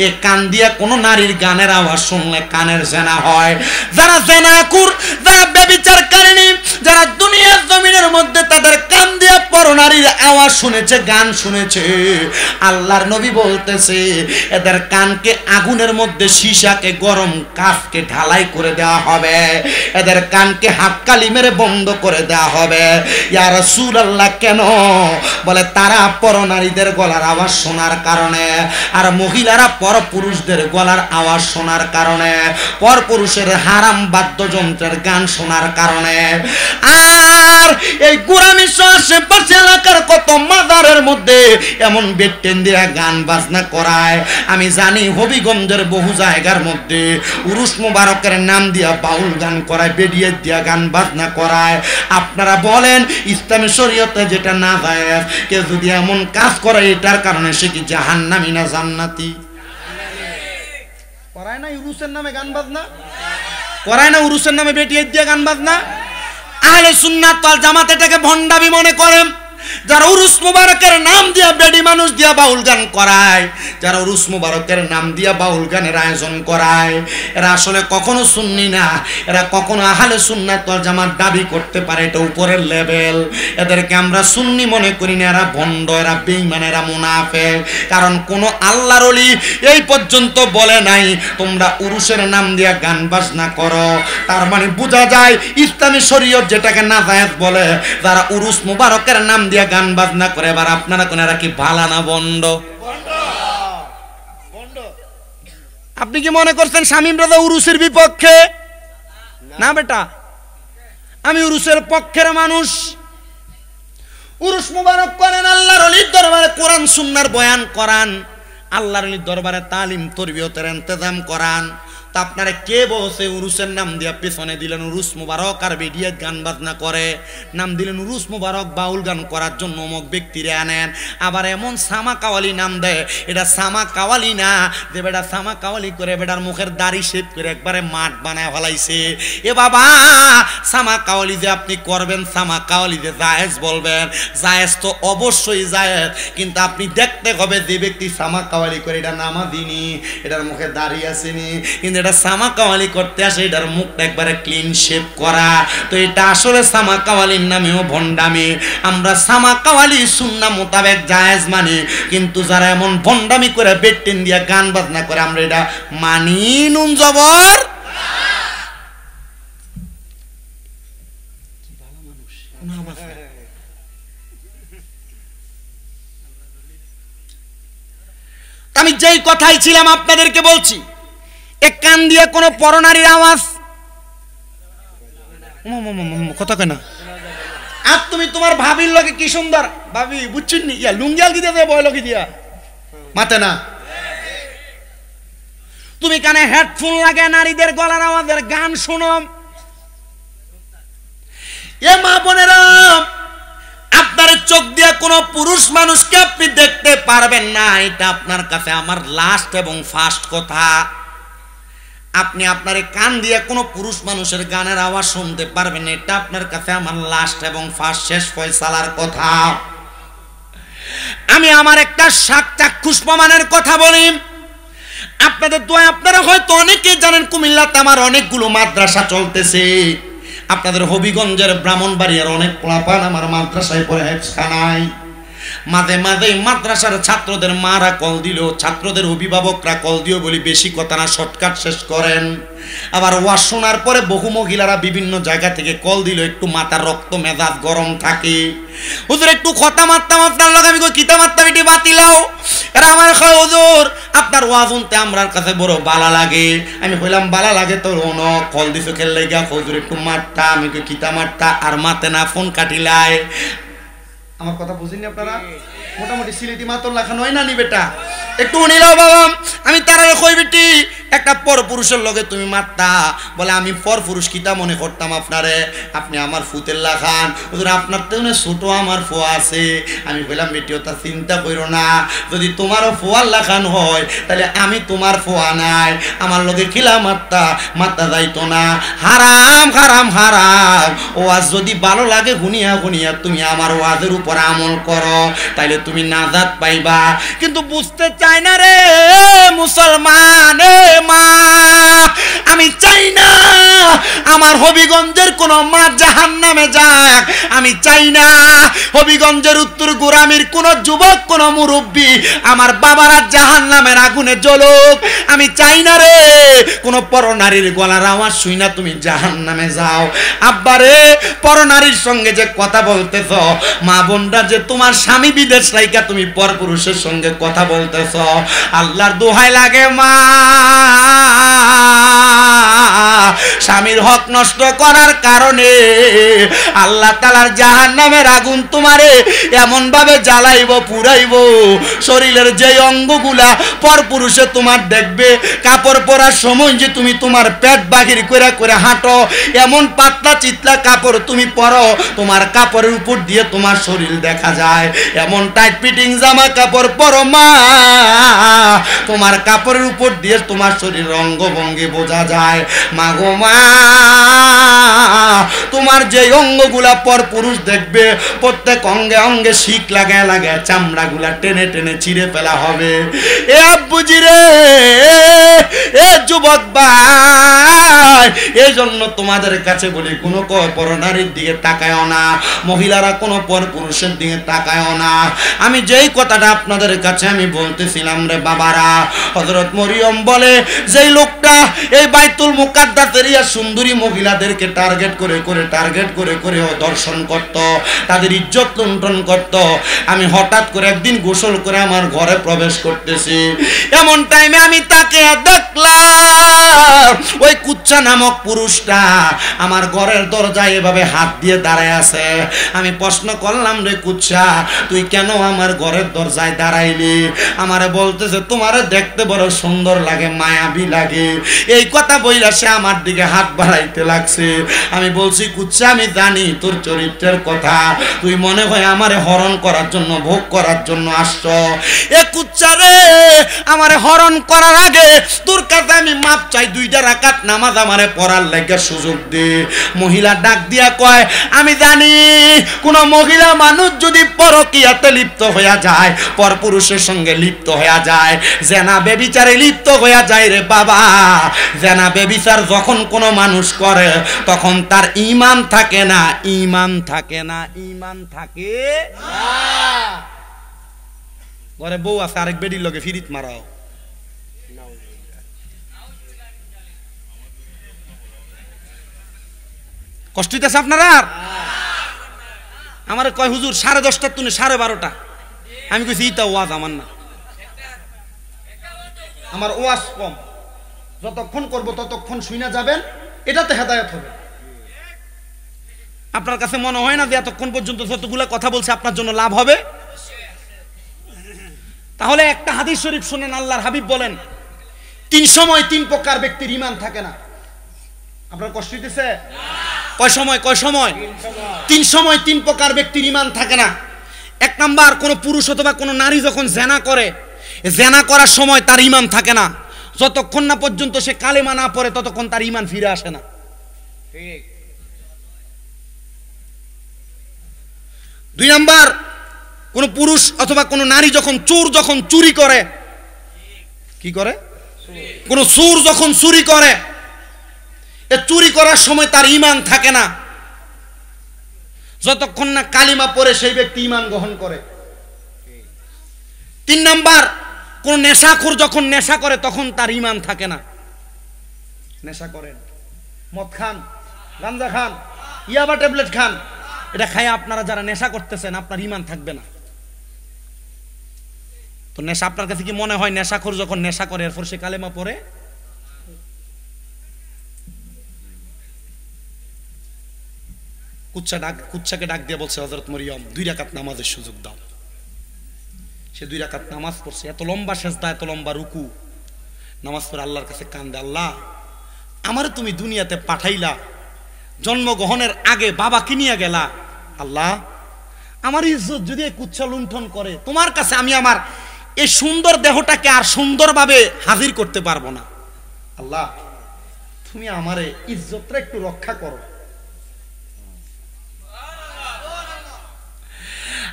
এই কান দিয়ে কোনো নারীর গানের আওয়াজ শুনলে কানের জেনা হয়। যারা জেনাকুর, যারা ব্যভিচারকারিণী, যারা দুনিয়ার জমিনের মধ্যে তাদের কান দিয়ে পরনারীর আওয়াজ শুনেছে, গান শুনেছে, আল্লাহর নবী বলতেছে এদের কানকে আগুনের মধ্যে সীসাকে গরম কাফকে ঢালাই করে দেওয়া হবে, এদের কানকে হাতকালি মেরে বন্ধ করে দেওয়া হবে। ইয়া রাসূলুল্লাহ, কেন? বলে তারা পরনারীদের গলার আওয়াজ শোনার কারণে, আর মহিলারা পরপুরুষদের গলার আওয়াজ শোনার কারণে, পরপুরুষের হারাম বাদ্যযন্ত্রের গান শোনার কারণে। আর এই গোরামি আশেপাশে এলাকার কত মাজারের মধ্যে এমন বেটেন দিয়া গান বাজনা করায়। আমি জানি হবিগঞ্জের বহু জায়গার মধ্যে উরুস মুবারকের নাম দিয়া বাউল গান করায়, বেডিয়ে দিয়া গান বাজনা করায়। আপনারা বলেন ইসলামী শরীয়তে যেটা না যায়, কেউ যদি এমন কাজ করে এটার কারণে সে কি জাহান্নামী না জান্নাতি? করায় না উরুসের নামে গান বাজনা, করায় না উরুসের নামে বেটিয়ে দিয়া গান বাজনা। আহলে সুন্নাত ওয়াল জামাত এটাকে ভণ্ডামি মনে করেন। যারা উরুস মুবারকের নাম দিয়া বেডি মানুষ দিয়া বাউল গান করায়, যারা উরুস মুবারকের নাম দিয়া বাউল গানের আয়োজন করায়, এরা আসলে কখনো সুন্নি না, এরা কখনো আহলে সুন্নাত ওয়াল জামাত দাবি করতে পারে, এটা উপরের লেভেল। এদেরকে আমরা সুন্নি মনে করি না, এরা ভণ্ড, এরা বেঈমান, এরা মুনাফিক। কারণ কোন আল্লাহর ওলি এই পর্যন্ত বলে নাই তোমরা উরুসের নাম দিয়া গান বাজনা করো। তার মানে বোঝা যায় ইসলামী শরীয়ত যেটাকে নাজায়েজ বলে, যারা উরুস মুবারকের নাম দিয়া গান বাজনা করে। এবার আপনারা কোনারা কি ভালা না বন্ড? আপনি কি মনে করছেন শামীম রাজা উরুসের বিপক্ষে? না বেটা, আমি উরুসের পক্ষের মানুষ। উরুস মুবারক করেন, আল্লাহর ওলির দরবারে কোরআন সুন্নাহর বয়ান করান, আল্লাহর ওলির দরবারে তালিম তরবিয়তের ইন্তজাম করান। তা আপনারা কে বসে উরুসের নাম দিয়া পেছনে দিলেন উরুস মুবারক আর বেডিয়ে গান বাজনা করে, নাম দিলেন উরুস মুবারক বাউল গান করার জন্য অমুক ব্যক্তিরে আনেন। আবার এমন সামা কাওয়ালি নাম দেয়, এটা সামা কাওয়ালি না যে বেটা সামা কাওয়ালি করে বেটার মুখের দাড়ি শেভ করে একবারে মাঠ বানায় ফেলাইছে। এ বাবা, সামা কাওয়ালি যে আপনি করবেন, সামা কাওয়ালি যে জায়েজ বলবেন, জায়েজ তো অবশ্যই জায়েজ, কিন্তু আপনি দেখতে হবে যে ব্যক্তি সামা কাওয়ালি করে এটা নামাজিনি, এটার মুখে দাড়ি আসেনি, কিন্তু এটা সামা কাওয়ালি করতে আসে এটার মুখটা একবারে ক্লিন শেভ করা। তো এটা আসলে সামা কাওয়ালির নামেও ভণ্ডামি। আমরা সামা কাওয়ালি সুন্নাহ মোতাবেক জায়েজ মানি, কিন্তু যারা এমন ভণ্ডামি করে বেটিন দিয়া গান বাজনা করে আমরা এটা মানি নুন জবর। আমি যেই কথাই ছিলাম আপনাদেরকে বলছি, এক কান দিয়ে কোন পরনারীর আওয়াজ কথা কেনা। আর তুমি তোমার ভাবির লগে কি সুন্দর ভাবি বুঝছেন নি, ইয়া লুঙ্গিয়াল কি দিয়ে বয় লগে দিয়া মাতে না। তুমি কানে হেডফোন লাগে নারীদের গলার আওয়াজের গান শুনো। এ মা বোনেরা, আপনার চোখ দিয়ে কোন পুরুষ মানুষকে আপনি দেখতে পারবেন না, এটা আপনার কাছে আমার লাস্ট এবং ফার্স্ট কথা। আপনি আপনার কান দিয়ে কোনো পুরুষ মানুষের গানের আওয়াজ শুনতে পারবেন, এটা আপনার কাছে আমার লাস্ট এবং ফার্স্ট শেষ ফয়সালার কথা। আমি আমার একটা চাক্ষুষ প্রমাণের কথা বলি। আপনাদের দোয়া আপনারা হয়তো অনেকেই জানেন, কুমিল্লাতে আমার অনেকগুলো মাদ্রাসা চলতেছে। আপনাদের হবিগঞ্জের ব্রাহ্মণবাড়িয়ার অনেক পোলাপান আমার মাদ্রাসায় পড়ে হেফজখানায়। মাঝে মাঝে মাদ্রাসার ছাত্রদের মারা কল দিল, ছাত্রদের অভিভাবকরা কল দিও বলি বেশি কথা না, শর্টকাট শেষ করেন। আবার ওয়াজ শোনার পরে বহু মহিলারা বিভিন্ন জায়গা থেকে কল দিল, একটু মাথার রক্ত মেজাজ গরম থাকে। হুজুর একটু কথা মারতাম আপনার লগে, আমি কই কিতা মারতাম এটি বাতিলাও। এরা আমার কয় হুজুর আপনার ওয়াজ শুনতে আমরার কাছে বড় বালা লাগে। আমি কইলাম বালা লাগে তো ওন কল দিছো খেললে গা, হুজুর একটু মারতা। আমি কই কিতা মারতা, আর মাতে না ফোন কাটিলাই। আমার কথা বুঝেননি আপনারা? মোটামুটি সিলেটি মাতর লেখা নয় না নি বেটা, একটু নিলাও বাবা। আমি তারা কই বেটি একটা পর পুরুষের লগে তুমি মারতা, বলে আমি পর পুরুষ কিতা মনে করতাম আপনারে, আপনি আমার ফুতের লাখান। হুজুর আপনার তো ছোট আমার ফোয়া আছে। আমি বললাম বেটি ওটা চিন্তা করো না, যদি তোমারও ফোয়ার লাখান হয় তাহলে আমি তোমার ফোয়া নাই, আমার লগে খিলা মারতা যাইতো না। হারাম হারাম হারাম। ওয়াজ যদি ভালো লাগে গুনিয়া গুনিয়া তুমি আমার ওয়াজের উপর আমল করো, তাইলে তুমি নাজাত পাইবা। কিন্তু বুঝতে চাই না রে মুসলমান মা, আমি চাই না আমার হবিগঞ্জের কোন মা জাহান্নামে যাক। আমি চাই না হবিগঞ্জের উত্তর গোরামির কোন যুবক কোন মুরব্বী আমার বাবারা জাহান্নামের আগুনে জ্বলুক। আমি চাই না রে কোন পরনারীর গলার আওয়াজ শুই না তুমি জাহান্নামে যাও। আব্বারে পরনারীর সঙ্গে যে কথা বলতেছ, মা বোনরা যে তোমার স্বামী বিদেশ রাইকা তুমি পরপুরুষের সঙ্গে কথা বলতেছ, আল্লাহর দোহাই লাগে মা, স্বামীর হক নষ্ট করার কারণে আল্লাহ তাআলার জাহান্নামের আগুন তোমারে এমন ভাবে জ্বালাইব পুরাইব, শরীরের যে অঙ্গগুলা পরপুরুষে তোমার দেখবে, কাপড় পরার সময় যে তুমি তোমার পেট বাহির করে করে হাঁটো, এমন পাতলা চিতলা কাপড় তুমি পরো, তোমার কাপড়ের উপর দিয়ে তোমার শরীর দেখা যায়, এমন টাইট ফিটিং জামা কাপড় পরো মা, তোমার কাপড়ের উপর দিয়ে তোমার শরীর অঙ্গভঙ্গি বোঝা যায়। মা গো মা, তোমার যে অঙ্গগুলা পর পুরুষ দেখবে প্রত্যেক অঙ্গে অঙ্গে শিক লাগায় লাগায় চামড়াগুলা টেনে টেনে চিরে ফেলা হবে। এ আব্বুজি রে, এ যুবক ভাই, এই জন্য তোমাদের কাছে বলি কোনো পরনারীর দিকে তাকায়ও না, মহিলারা কোনো পর পুরুষের দিকে তাকায়ও না। আমি যেই কথাটা আপনাদের কাছে আমি বলতেছিলাম রে বাবারা, হযরত মরিয়ম বলে যেই লোকটা এই বাইতুল মুকাদ্দাসের সুন্দরী মহিলাদেরকে টার্গেট করে করে দর্শন করত, তাদের ইজ্জত লুণ্ঠন করত, আমি হঠাৎ করে একদিন গোসল করে আমার ঘরে প্রবেশ করতেছি, এমন টাইমে আমি তাকে দেখলাম ওই কুচ্চা নামক পুরুষটা আমার ঘরের দরজায় এভাবে হাত দিয়ে দাঁড়ায় আছে। আমি প্রশ্ন করলাম রে কুচ্চা, তুই কেন আমার ঘরের দরজায় দাঁড়াইলি? আমারে বলতেছে তোমারে দেখতে বড় সুন্দর লাগে, মায়াবী লাগে। এই কথা বইলা সে আমার দিকে হাত বাড়াইতে লাগছে। আমি বলছি কুচ্চা আমি জানি তোর চরিত্রের কথা, তুই মনে হয় আমারে হরণ করার জন্য ভোগ করার জন্য আসছ। এ কুচ্চা রে, আমারে হরণ করার আগে তোর কাছে আমি মাপ চাই, 2টা রাকাত নামাজ আমারে পড়ার লাগে সুযোগ দে। মহিলা ডাক দিয়া কয় আমি জানি কোন মহিলা মানুষ যদি পরকীয়াতে লিপ্ত হইয়া যায়, পরপুরুষের সঙ্গে লিপ্ত হইয়া যায়, জেনা ব্যভিচারে লিপ্ত হইয়া যায় রে বাবা, জেনা ব্যভিচার যখন কোন মানুষ করে তখন তার ঈমান থাকে না, ঈমান থাকে না, ঈমান থাকে না। ঘরে বউ আছে আরেক বেডির লগে ফিরিত মারাও, কষ্ট হইতেছে আপনারা? আমার কয় হুজুর 10:30টার তুনে 12:30। আমি কইছি ইটা ওয়াজ আমার না, আমার ওয়াজ কম, যতক্ষণ করব ততক্ষণ শুইনা যাবেন, এটাতে হেদায়েত হবে। আপনার কাছে মনে হয় না যে এতক্ষণ পর্যন্ত যতগুলা কথা বলছে আপনার জন্য লাভ হবে? তাহলে একটা হাদিস শরীফ শুনেন, আল্লাহর হাবিব বলেন 3 সময় 3 প্রকার ব্যক্তির ঈমান থাকে না। আপনার কষ্ট হইতেছে? কয় সময়? 3 সময় 3 প্রকার ব্যক্তির ঈমান থাকে না। এক নাম্বার, কোন পুরুষ অথবা কোন নারী যখন জেনা করে, জেনা করার সময় তার ঈমান থাকে না। যতক্ষণ না পর্যন্ত সে কালেমা না পড়ে ততক্ষণ তার ঈমান ফিরে আসে না। ঠিক। 2 নাম্বার, কোন পুরুষ অথবা কোন নারী যখন চুরি করে, কি করে? কোন চোর যখন চুরি করে, এ চুরি করার সময় তার ঈমান থাকে না যতক্ষণ না কালিমা পড়ে সেই ব্যক্তি ঈমান গ্রহণ করে। 3 নাম্বার, কোন নেশাখোর যখন নেশা করে তখন তার ঈমান থাকে না। নেশা করেন, মদ খান, গাঁজা খান, ইয়াবা ট্যাবলেট খান, এটা খায় আপনারা যারা নেশা করতেছেন আপনার ঈমান থাকবে না। তো নেশা, আপনার কাছে কি মনে হয় নেশাখোর যখন নেশা করে এরপর সে কালেমা পড়ে? কুচ্ছাকে ডাক দিয়ে বলছে, হযরত মরিয়ম 2 রাকাত নামাজের সুযোগ দাও। সে 2 রাকাত নামাজ পড়ছে, এত লম্বা সেজদা, এত লম্বা রুকু, নামাজ পড়ে আল্লাহর কাছে কান্দে, আল্লাহ আমারে তুমি দুনিয়াতে পাঠাইলা, জন্মগ্রহণের আগে বাবাকে নিয়ে গেলা, আল্লাহ আমার ইজ্জত যদি এই কুচ্ছা লুণ্ঠন করে, তোমার কাছে আমি আমার এই সুন্দর দেহটাকে আর সুন্দরভাবে হাজির করতে পারবো না। আল্লাহ তুমি আমারে ইজ্জতটা একটু রক্ষা করো।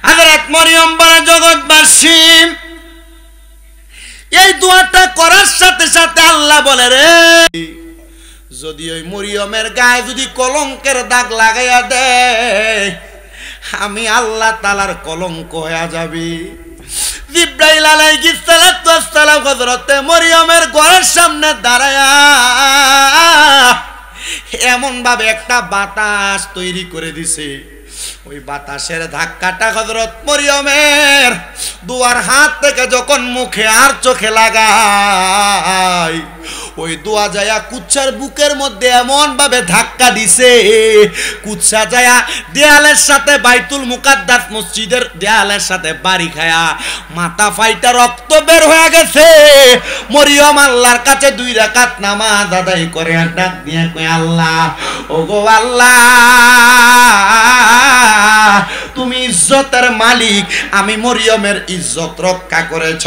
হযরত মরিয়ম বলে, জগৎবাসী এই দোয়াটা করার সাথে সাথে আল্লাহ বলে, রে যদি ওই মরিয়মের গায়ে যদি কলঙ্কের দাগ লাগাইয়া দেয়, আমি আল্লাহ তাআলার কলঙ্ক হয়ে যাবি। জিবরাইল আলাইহিস সালাতু ওয়াস সালাম হযরত মরিয়মের ঘরের সামনে দাঁড়ায়া এমন ভাবে একটা বাতাস তৈরি করে দিছে, ওই বাতাসের ধাক্কাটা হযরত মরিয়মের দুয়ার হাত থেকে যখন মুখে আর চোখে লাগায়, ওই দোয়া যায়া কুচ্ছার বুকের মধ্যে এমন ভাবে ধাক্কা দিছে, কুচ্ছা যায়া দেয়ালের সাথে বাইতুল মুকাদ্দাস মসজিদের দেয়ালের সাথে বাড়ি খায়া মাথা ফাইটা রক্ত বের হয়ে গেছে। মরিয়ম আল্লাহর কাছে 2 রাকাত নামাজ আদায় করে ডাক দিয়ে কয়, আল্লাহ ওগো আল্লাহ তুমি ইজ্জতের মালিক, আমি মরিয়মের ইজ্জত রক্ষা করেছ।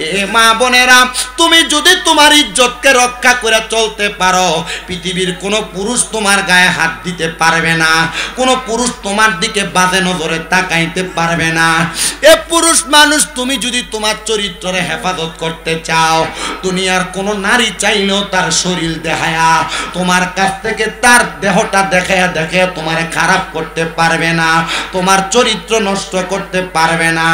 এ মা বোনেরা, তুমি যদি তোমার ইজ্জতকে রক্ষা করে চলতে পারো, পৃথিবীর কোন পুরুষ তোমার গায়ে হাত দিতে পারবে না, কোন পুরুষ তোমার দিকে বাজে নজরে তাকাইতে পারবে না। এ পুরুষ মানুষ, তুমি যদি তোমার চরিত্রের হেফাজত করতে চাও, দুনিয়ার কোন নারী চাইলেও তার শরীর দেখায়া তোমার কাছ থেকে তার দেহটা দেখায়া দেখায়া তোমার খারাপ করতে পারবে না, তোমার চরিত্র নষ্ট করতে পারবে না।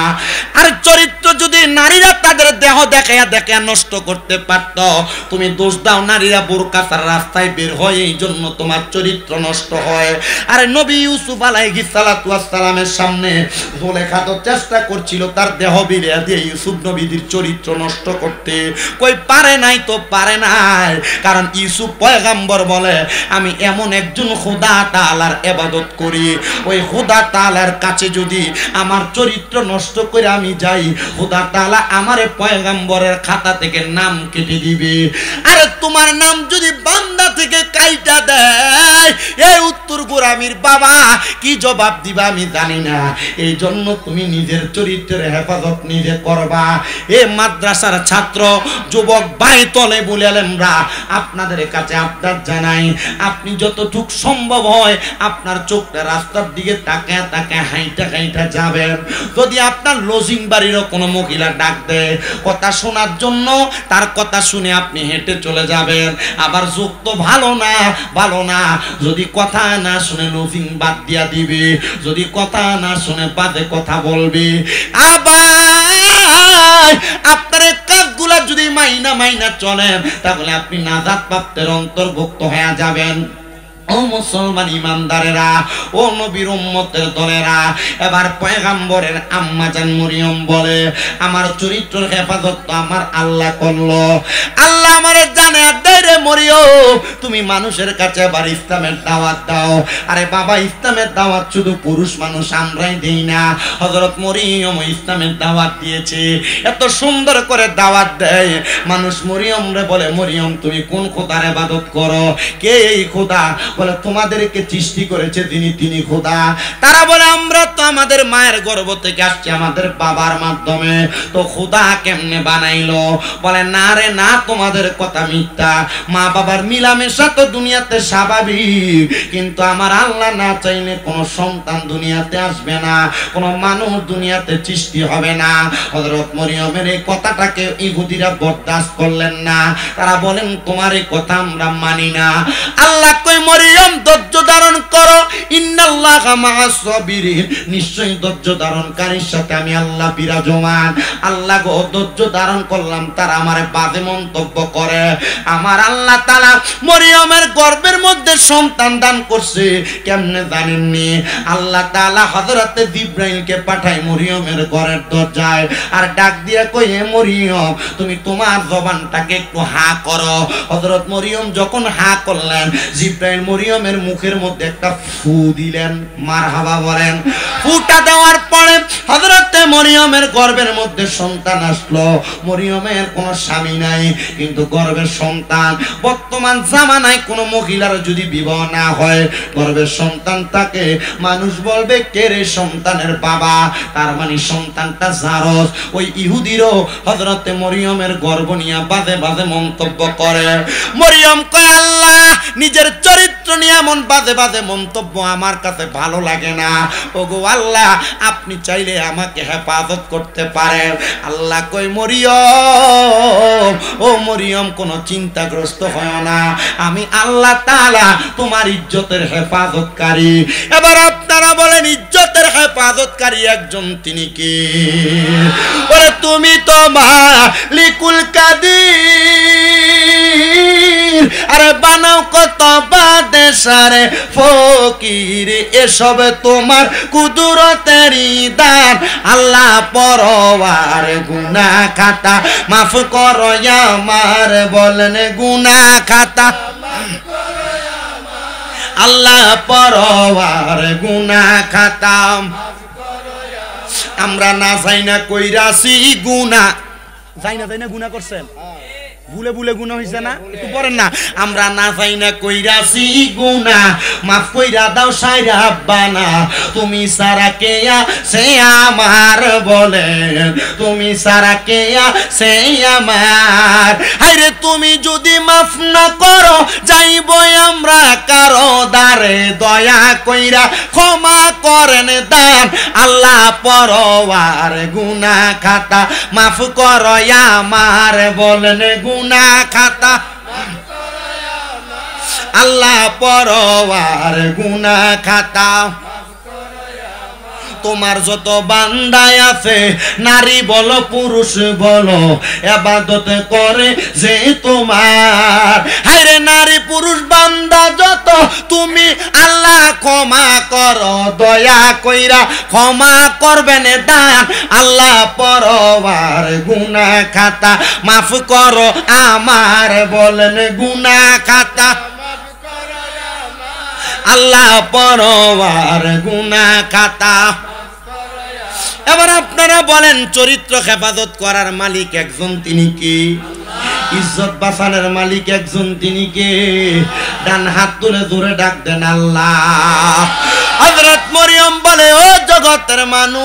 আর চরিত্র যদি নারীরা তাদের দেহ দেখায়া দেখায়া নষ্ট করতে পারত, তুমি দোষ দাও নারীরা বোরকা ছাড়া রাস্তায় বের হয় এই জন্য তোমার চরিত্র নষ্ট হয়। আর নবী ইউসুফ আলাইহিস সালাতু ওয়াস সালামের সামনে জুলেখা তো চেষ্টা করছিল তার দেহ বিলিয়ে দিয়ে ইউসুফ নবীর চরিত্র নষ্ট করতে, কই পারে নাই তো পারে নাই, কারণ ইউসুফ পয়গম্বর বলে, আমি এমন একজন খোদা তাআলার ইবাদত করি, ওই খোদা তাআলার কাছে যদি আমার চরিত্র নষ্ট করে আমি যাই, খোদা তাআলা আমারে পয়গম্বরের খাতা থেকে নাম কেটে দিবে। আরে তোমার নাম যদি বান্দা থেকে কাইটা দেয়, এই উত্তর গোরামির বাবা কি জবাব দিবা আমি জানি না। এই জন্য তুমি নিজের চরিত্রের হেফাজত নিজে করবা। এ মাদ্রাসার ছাত্র যুবক ভাই তলে বলেলেমরা, আপনাদের কাছে আবদার জানাই, আপনি যতটুক সম্ভব হয় আপনার চোখটা রাস্তার দিকে তাকায় তাকায় হাইটা হাইটা যাবেন। যদি আপনার লজিং বাড়িরও কোনো মহিলা ডাক দেয় কথা শোনার জন্য, তার কথা শুনে আপনি হেঁটে চলে যাবেন। আবার যোগ তো ভালো না, ভালো না, যদি কথা না শুনে লজিং বাদ দিয়া দিবে, যদি কথা না শুনে বাদে কথা বলবে। আবার আপনার কাজগুলা যদি মাইনা মাইনা চলেন, তাহলে আপনি নাজাত প্রাপ্তের অন্তর্ভুক্ত হয়ে যাবেন। ও মুসলমান ইমানদারেরা, ও নবীর উম্মতের দলেরা, এবার পয়গম্বরের আম্মা জান মরিয়ম বলে, আমার চরিত্রের হেফাজত তো আমার আল্লাহ করলো। আল্লাহ আমারে জানে দেয় রে মরিয়ম, তুমি মানুষের কাছে এবার ইসলামের দাওয়াত দাও। আরে বাবা, ইসলামের দাওয়াত শুধু পুরুষ মানুষ আমরাই দেই না, হযরত মরিয়ম ইসলামের দাওয়াত দিয়েছে। এত সুন্দর করে দাওয়াত দেয় মানুষ। মরিয়ম রে বলে, মরিয়ম তুমি কোন খোদার ইবাদত করো? কে এই খোদা? বলে তোমাদেরকে সৃষ্টি করেছে তিনি খোদা। তারা বলে আমরা তো আমাদের মায়ের গর্ভ থেকে আসছি, আমাদের বাবার মাধ্যমে, তো খোদা কেমনে বানাইলো? বলে না রে না, তোমাদের কথা মিথ্যা। মা বাবার মিলামেশা তো দুনিয়াতে স্বাভাবিক, কিন্তু আমার আল্লাহ না চাইলে কোনো সন্তান দুনিয়াতে আসবে না, কোনো মানুষ দুনিয়াতে সৃষ্টি হবে না। হযরত মরিয়মের এই কথাটাকে ইহুদিরা বরদাস্ত করলেন না। তারা বলেন তোমার এই কথা আমরা মানি না। আল্লাহ কই মরিয়ম ধৈর্য ধারণ করো, ইন্নাল্লাহা মা'আস সাবিরিন, নিশ্চয়ই ধৈর্য ধারণকারীর সাথে আমি আল্লাহ বিরাজমান। আল্লাহ গো ধৈর্য ধারণ করলাম, তারা আমারে বাজে মন্তব্য করে। আমার আল্লাহ তাআলা মরিয়মের গর্ভের মধ্যে সন্তান দান করছে কেমনে জানেননি? আল্লাহ তাআলা হযরতে জিবরাইলকে পাঠায় মরিয়মের ঘরের দরজায়, আর ডাক দিয়া কই হে মরিয়ম তুমি তোমার জবানটাকে একটু হা করো। হযরত মরিয়ম যখন হা করলেন, জিবরাইল মরিয়মের মুখের মধ্যে একটা ফু দিলেন। মারহাবা বলেন। ফুটা দেওয়ার পরে হযরতে মরিয়মের গর্ভের মধ্যে সন্তান আসলো। মরিয়মের কোনো স্বামী নাই, কিন্তু গর্ভের সন্তান। বর্তমান জামানায় কোনো মহিলার যদি বিবাহ না হয়, গর্ভের সন্তান তাকে মানুষ বলবে কে রে সন্তানের বাবা, তার মানে সন্তানটা জারজ। ওই ইহুদিরও হযরতে মরিয়মের গর্ভ নিয়ে বাজে বাজে মন্তব্য করে। মরিয়ম কয় আল্লাহ নিজের চরিত্র নিয়ে এমন বাজে বাজে মন্তব্য আমার কাছে ভালো লাগে না। ওগো আল্লাহ আপনি চাইলে আমাকে হেফাজত করতে পারেন। আল্লাহ কই মরিয়ম, ও মরিয়ম কোনো চিন্তাগ্রস্ত হয় না, আমি আল্লাহ তাআলা তোমার ইজ্জতের হেফাজতকারী। এবার আপনারা বলেন ইজ্জতের হেফাজতকারী একজন তিনি কি? ওরে তুমি তো মালিকুল কাদির, আরে বানাও কত বাদেশারে ফকির, এসব তোমার কুদরতেরই দান। আল্লাহ পরওয়ার গুনাহ খাতা মাফ করো আমার, বলেন গুনাহ খাতা আল্লাহ পরওয়ার গুনাহ খাতা। আমরা না যাই না কইরাছি গুনাহ, যাই না গুনাহ করছেন, ভুলে ভুলে গুনাহ হইছে না, একটু পড়েন না। আমরা না যাই না কইরাছি গুনাহ, মাফ কইরা দাও সাইরা আব্বানা, তুমি সারা কে সে আমার, বলেন তুমি সারা কে সে আমার। হায়রে তুমি যদি মাফ না করো যাইব আমরা কারো দ্বারে, দয়া কইরা ক্ষমা করেন দান। আল্লাহ পরওয়ার গুনাহ খাতা মাফ করো আমার, বলেন গুনাহ খাতা আল্লাহ পরওয়ার গুনাহ খাতা। তোমার যত বান্দায় আছে, নারী বলো পুরুষ বলো, ইবাদত করে যে তোমার। হায়রে নারী পুরুষ বান্দা যত, তুমি আল্লাহ ক্ষমা করো, দয়া কইরা ক্ষমা করবেন দান। আল্লাহ পরওয়ার গুনাহ খাতা মাফ করো আমার, বলেন গুনাহ খাতা আল্লাহ পরওয়ার গুনাহ খাতা। এবার আপনারা বলেন চরিত্র হেফাজত করার মালিক একজন তিনি কি? ইজ্জত বাঁচানোর মালিক একজন তিনি কে? ডান হাত তুলে জোরে ডাক দেন আল্লাহ। হযরত মরিয়ম বলে ও জগতের মানুষ,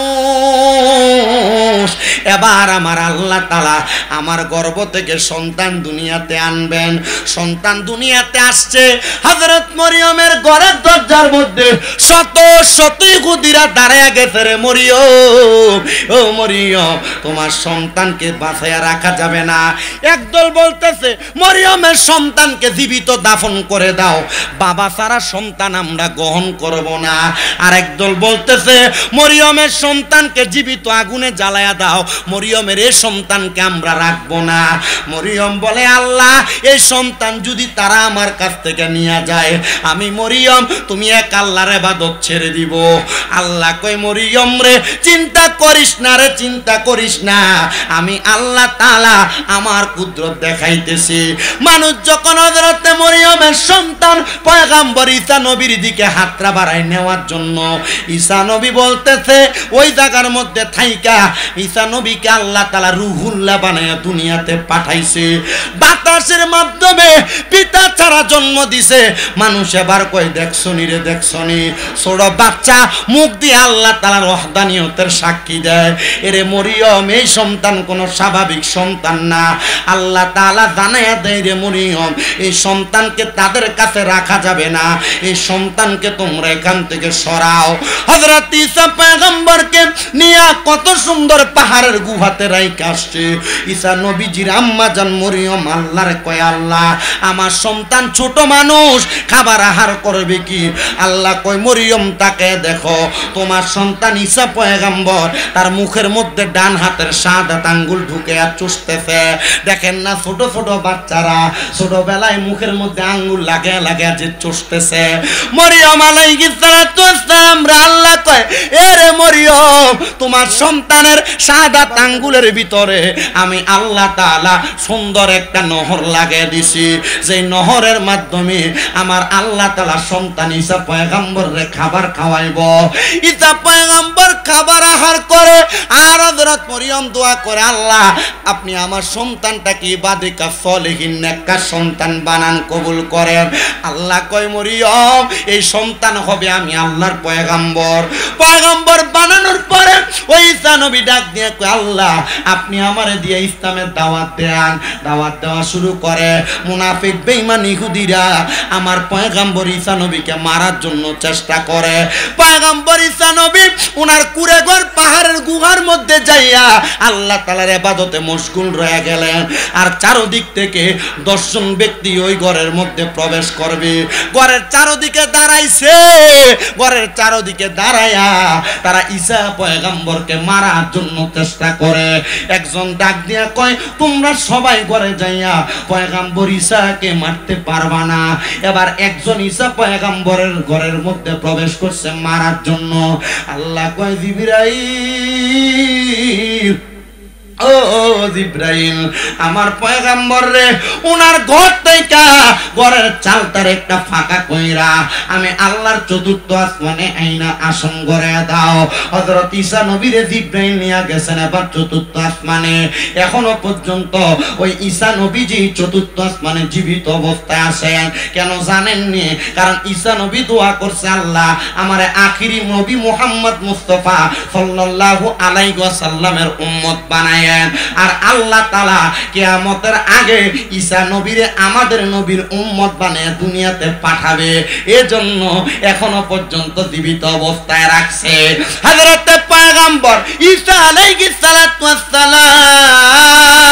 এবার আমার আল্লাহ তাআলা আমার গর্ভ থেকে সন্তান দুনিয়াতে আনবেন। সন্তান দুনিয়াতে আসছে। হযরত মরিয়মের ঘরের দরজার মধ্যে শত শত ইহুদিরা দাঁড়ায় গেছে। রে মরিয়ম, ও মরিয়ম তোমার সন্তানকে বাঁচাইয়া রাখা যাবে না। একদল বলতেছে মরিয়মের সন্তানকে জীবিত দাফন করে দাও, বাবা সারা সন্তান আমরা গ্রহণ করব না। আর একদল বলতেছে মরিয়মের সন্তানকে জীবিত আগুনে জ্বালায়া দাও, মরিয়মের এই সন্তানকে আমরা রাখবো না। মরিয়ম বলে আল্লাহ এই সন্তান যদি তারা আমার কাছ থেকে নিয়ে যায়, আমি মরিয়ম তুমি এক আল্লাহর ইবাদত ছেড়ে দিব। আল্লাহ কই মরিয়ম রে চিন্তা করিস না রে, চিন্তা করিস না, আমি আল্লাহ তাআলা আমার কুদরত দেখাইতেছি। মানুষ যখন হযরতে মরিয়মের সন্তান পয়গম্বর ঈসা নবীর দিকে হাতটা বাড়ায় নেওয়ার জন্য, ঈসা নবী বলতেছে ওই জায়গার মধ্যে থাইকা ঈসা নবী নবীকে আল্লাহ তাআলা রুহুল্লাহ বানায়া দুনিয়াতে পাঠাইছে। বাতাসের মাধ্যমে পিতা ছাড়া জন্ম দিছে। মানুষ এবার কই দেখছনি রে দেখছনি, ছোট বাচ্চা মুখ দিয়ে আল্লাহ তাআলার ওয়াহদানিয়তের সাক্ষী দেয়। এরে মরিয়ম, এই সন্তান কোনো স্বাভাবিক সন্তান না। আল্লাহ তাআলা জানায়া দেয় রে মরিয়ম, এই সন্তানকে তাদের কাছে রাখা যাবে না, এই সন্তানকে তোমরা এখান থেকে সরাও। হযরত ঈসা পয়গম্বরকে নিয়া কত সুন্দর পাহাড়ের গুহাতে রাইখা আসছে। ঈসা নবীজির আম্মা জান মরিয়ম আল্লাহর কয়, আল্লাহ আমার সন্তান ছোট মানুষ, খাবার আহার করবে কি? আল্লাহ কয়, মরিয়ম তাকে দেখো, তোমার সন্তান ঈসা পয়গম্বর তার মুখের মধ্যে ডান হাতের শাহাদাত আঙ্গুল ঢুকে আর চুষতেছে। দেখেন না ছোট ছোট বাচ্চারা ছোটবেলায় মুখের মধ্যে আঙ্গুল লাগে লাগে যে চুষতেছে। মরিয়ম আলাইহিস সালাতু ওয়াস সালাম রে আল্লাহ কয়, এরে মরিয়ম তোমার সন্তানের শাহাদাত আঙ্গুলের ভিতরে আমি আল্লাহ তাআলা সুন্দর একটা নহর লাগিয়ে দিছি, যে নহরের মাধ্যমে আমার আল্লাহ তাআলা সন্তান ঈসা পয়গম্বররে খাবার খাওয়াইব। ঈসা পয়গম্বর খাবার আহার করে আর হযরত মরিয়ম দোয়া করে, আল্লাহ আপনি আমার সন্তানটাকে ইবাদিকা সলিহিন নেককার সন্তান বানান, কবুল করেন। আল্লাহ কয়, মরিয়ম এই সন্তান হবে আমি আল্লাহর পয়গম্বর। পয়গম্বর বানানোর পরে ওই ঈসা নবী ডাক দিয়ে কয়, আল্লাহ আপনি আমারে দিয়ে ইসলামের দাওয়াত দেন। দাওয়াত দেওয়া শুরু করে। মুনাফিক বেঈমান ইহুদিরা আমার পয়গম্বর ঈসা নবীকে মারার জন্য চেষ্টা করে। পয়গম্বর ঈসা নবী উনার কুরেঘর পাহাড়ের গুহার মধ্যে যাইয়া আল্লাহ তাআলার ইবাদতে মশগুল রয়ে গেলেন। আর চারদিক থেকে 10 জন ব্যক্তি ওই ঘরের মধ্যে প্রবেশ করবে। ঘরের চারদিকে দাঁড়াইছে, ঘরের চারদিকে দাঁড়ায়া তারা ঈসা পয়গম্বরকে মারার জন্য চেষ্টা করে। একজন ডাক দিয়া কয়, তোমরা সবাই ঘরে যাইয়া পয়গম্বর ঈসাকে মারতে পারবা না। এবার একজন ঈসা পয়গম্বরের ঘরের মধ্যে প্রবেশ করছে মারার জন্য। আল্লাহ কয়, জিবরাইল, ও জিবরাইল আমার পয়গম্বর রে উনার ঘর থেকে ঘরের চালটার একটা ফাঁকা কইরা আমি আল্লাহর চতুর্থ আসমানে আইনা আসন করে দাও। হযরত ঈসা নবীরে জিবরাইল নিয়ে গেছেন এবার চতুর্থ আসমানে। এখনো পর্যন্ত ওই ঈসা নবীজি চতুর্থ আসমানে জীবিত অবস্থায় আছেন। কেন জানেননি? কারণ ঈসা নবী দোয়া করছে, আল্লাহ আমারে আখিরি নবী মুহাম্মদ মুস্তাফা সাল্লাল্লাহু আলাইহি ওয়াসাল্লামের উম্মত বানায়। আর আল্লাহ তাআলা কিয়ামতের আগে ঈসা নবীরে আমাদের নবীর উম্মত বানিয়ে দুনিয়াতে পাঠাবে, এজন্য এখনো পর্যন্ত জীবিত অবস্থায় রাখছে। হযরত পয়গম্বর ঈসা আলাইহিস সালাতু ওয়াস সালাম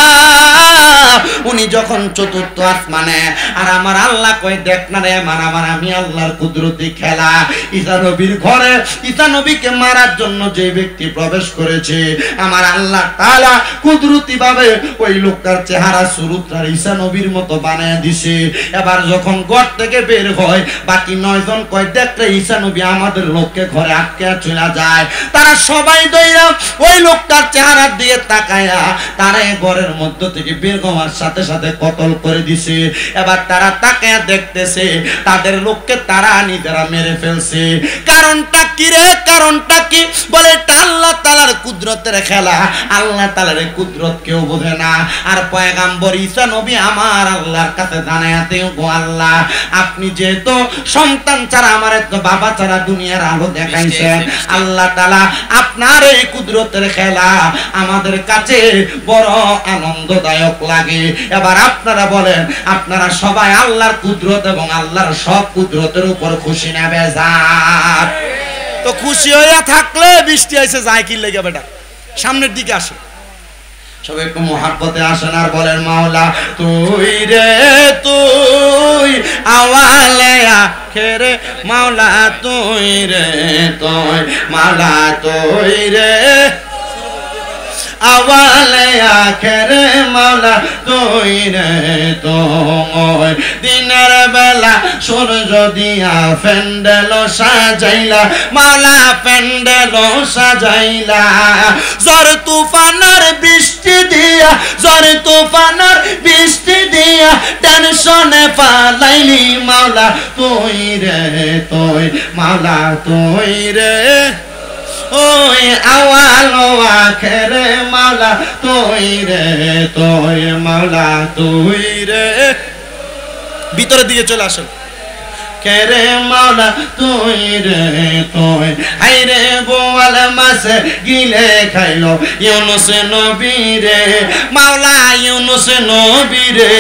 উনি যখন চতুর্থ আসমানে, আর আমার আল্লাহ কই, দেখ না রে আমার আমি আল্লাহর কুদরতি খেলা। ঈসা নবীর ঘরে ঈসা নবীকে মারার জন্য যে ব্যক্তি প্রবেশ করেছে আমার আল্লাহ তাআলা কুদরতি ভাবে ওই লোকটার চেহারা সুরতটা ঈসা নবীর মতো বানায় দিছে। এবার যখন ঘর থেকে বের হয় বাকি 9 জন কয়, দেখলে ঈসা নবী আমাদের লোককে ঘরে আটকে চলে যায়। তারা সবাই দইরা ওই লোকটার চেহারার দিকে তাকায়া তারা ঘরের মধ্য থেকে বের হওয়ার সাথে সাথে কতল করে দিছে। এবার তারা তাকায়া দেখতেছে তাদের লোককে তারা নিজেরা মেরে ফেলছে। কারণটা কি রে? কারণটা কি? বলে এটা আল্লাহ তাআলার কুদরতের খেলা। আল্লাহ তাআলার কুদরত কেউ বোঝে না। আর পয়গম্বর ঈসা নবী আমার আল্লাহর কাছে জানায়াতে, গো আল্লাহ আপনি যেহেতু সন্তান ছাড়া আমার তো বাবা ছাড়া দুনিয়ার আলো দেখাইছেন, আল্লাহ তাআলা আপনার এই কুদরতের খেলা আমাদের কাছে বড় আনন্দদায়ক লাগে। এবার আপনারা বলেন, আপনারা সবাই আল্লাহর কুদরত এবং আল্লাহর সব কুদরতের উপর খুশি না বেজার? তো খুশি হইয়া থাকলে বৃষ্টি আইছে যায় কি লেগে? বেটা সামনের দিকে আসে, সবাই একটু মোহাব্বতে আসেন আর বলেন, মাওলা তুই রে তুই আওয়ালে আখেরে, মাওলা তুই রে তুই, মাওলা তুই রে আওয়ালে আখেরে, মাওলা তুই রে তুই। দিনের বেলা সূর্য দিয়া প্যান্ডেল সাজাইলা, মাওলা প্যান্ডেল সাজাইলা। ঝড় তুফানের বৃষ্টি দিয়া, ঝড় তুফানের বৃষ্টি দিয়া টেনশনে পালাইলি, মাওলা তুই রে তুই, মাওলা তুই রে। ওই আওয়াল আখেরে মাওলা তুই রে, তুই মাওলা তুই রে। ভিতরের দিকে চলে আসেন। কেরে মাওলা তুই রে তুই, হাই রে বোয়াল মাছ গিলে খাইলো ইউনুস নবী রে, মাওলা ইউনুস নবী রে।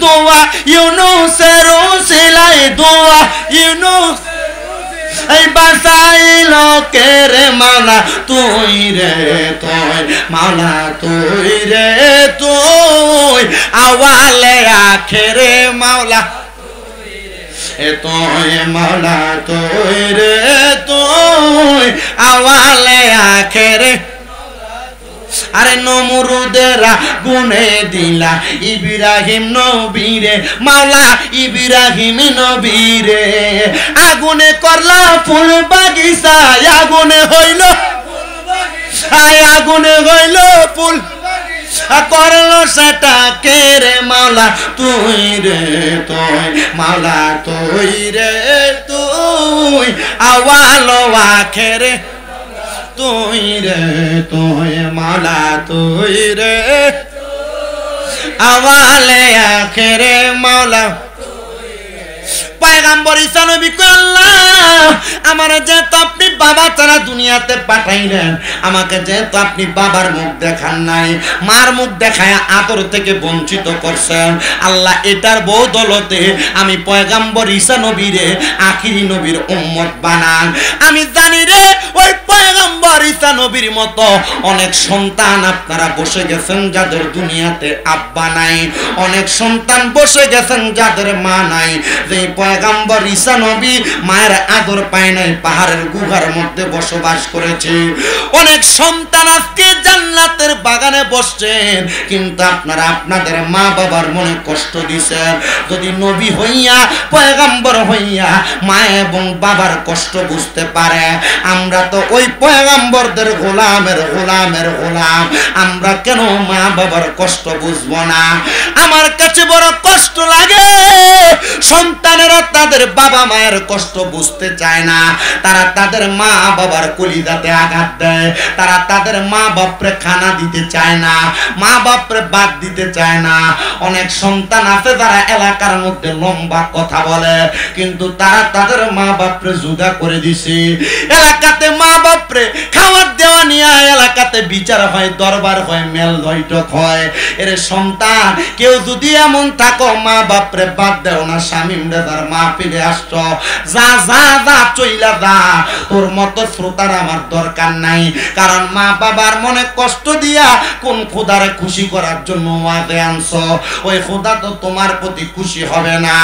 দোয়া ইউনুসের ওসিলায়, দোয়া ইউনুস এই বাসাইলো কেরে মাওলা তুই রে তুই, মাওলা তুই রে তুই, আওয়ালে আখেরে মাওলা এ তুই, মাওলা তুই রে তুই, আওয়ালে আখেরে। আরে নমরুদেরা গুনে দিলা ইব্রাহিম নবীরে, মাওলা ইব্রাহিম নবীরে। আগুনে করলা ফুল বাগিচা, আগুনে হইল, আগুনে হইল ফুল করলো সেটা কেরে মাওলা তুই রে তুই, মাওলা তুই রে তুই, আওয়ালো আখেরে তুই রে তুই, মাওলা তুই রে, আওয়ালে আখেরে মাওলা। পয়গম্বর ঈসা নবী কই আল্লাহ আমার যেহেতু আপনি বাবা ছাড়া দুনিয়াতে পাঠাইলেন, আমাকে যেহেতু আপনি বাবার মুখ দেখান নাই, মার মুখ দেখায় আদর থেকে বঞ্চিত করছেন, আল্লাহ এটার বদৌলতে আমি পয়গম্বর ঈসা নবীরে আখিরি নবীর উম্মত বানান। আমি জানি রে ওই পয়গম্বর ঈসা নবীর মতো অনেক সন্তান আপনারা বসে গেছেন যাদের দুনিয়াতে আব্বা নাই, অনেক সন্তান বসে গেছেন যাদের মা নাই। যে পয়গম্বর ঈসা নবী মায়ের আদর পায় নাই, পাহাড়ের গুহার মধ্যে বসবাস করেছে। অনেক সন্তান আজকে জান্নাতের বাগানে বসছেন, কিন্তু আপনারা আপনাদের মা বাবার মনে কষ্ট দিছেন। যদি নবী হইয়া পয়গম্বর হইয়া মা এবং বাবার কষ্ট বুঝতে পারে, আমরা তো ওই পয়গম্বরদের গোলামের গোলামের গোলাম, আমরা কেন মা বাবার কষ্ট বুঝবো না? আমার কাছে বড় কষ্ট লাগে সন্তানেরা তাদের বাবা মায়ের কষ্ট বুঝতে চায় না, তারা তাদের মা বাবার কলিজাতে আঘাত দেয়, তারা তাদের মা বাপরে খানা দিতে চায় না, মা বাপরে বাদ দিতে চায় না। অনেক সন্তান আছে যারা এলাকার মধ্যে লম্বা কথা বলে, কিন্তু তারা তাদের মা বাপরে জুদা করে দিছে। এলাকাতে মা বাপরে খাওয়ার দেওয়া নিয়ে এলাকাতে বিচার হয়, দরবার হয়, মেল বৈঠক হয়। এর সন্তান কেউ যদি এমন থাকো মা বাপরে বাদ দেও না, স্বামী তার মা ফিরে আসছ, যা যা যা চইলা যা, তোর মতো শ্রোতার আমার দরকার নাই। কারণ মা বাবার মনে কষ্ট দিয়া কোন খোদারে খুশি করার জন্য ওয়াদে আনছ, ওই খোদা তো তোমার প্রতি খুশি হবে না।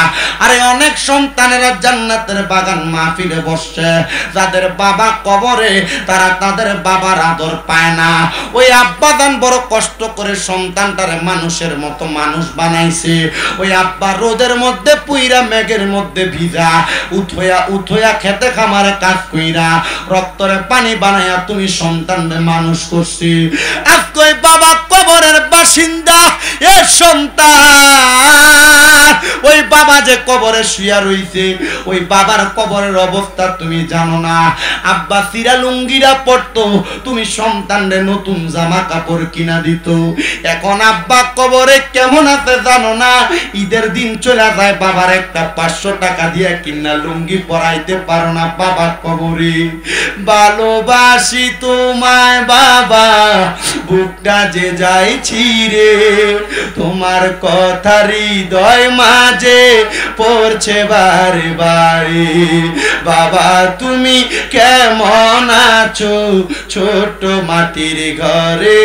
আরে অনেক সন্তানেরা জান্নাতের বাগান মাহফিলে বসছে, যাদের বাবা কবরে, তারা তাদের বাবার আদর পায় না। ওই আব্বাদান বড় কষ্ট করে সন্তানটারে মানুষের মতো মানুষ বানাইছে। ওই আব্বা রোদের মধ্যে পুইরা মেঘের মধ্যে ভিজা উঠোয়া উঠোয়া খেতে খামারে কাজ কইরা রক্তরে পানি বানাইয়া তুমি সন্তানরে মানুষ করছি। আজকে বাবা কবরের বাসিন্দা, এ সন্তান ওই বাবা যে কবরে শুয়া রইছে, ওই বাবার কবরের অবস্থা তুমি জানো না। আব্বা সিরা লুঙ্গিরা পড়তো, তুমি সন্তানরে নতুন জামা কাপড় কিনা দিত। এখন আব্বা কবরে কেমন আছে জানো না। ঈদের দিন চলে যায়, বাবার একটা 500 টাকা দিয়ে কিনা লুঙ্গি পরাইতে পারো না বাবা কবরে। ভালোবাসি তোমায় বাবা, বুকটা যে যাইছি রে, তোমার কথা হৃদয় মাঝে পড়ছে বারে বারে। বাবা তুমি কেমন আছো ছোট মাটির ঘরে,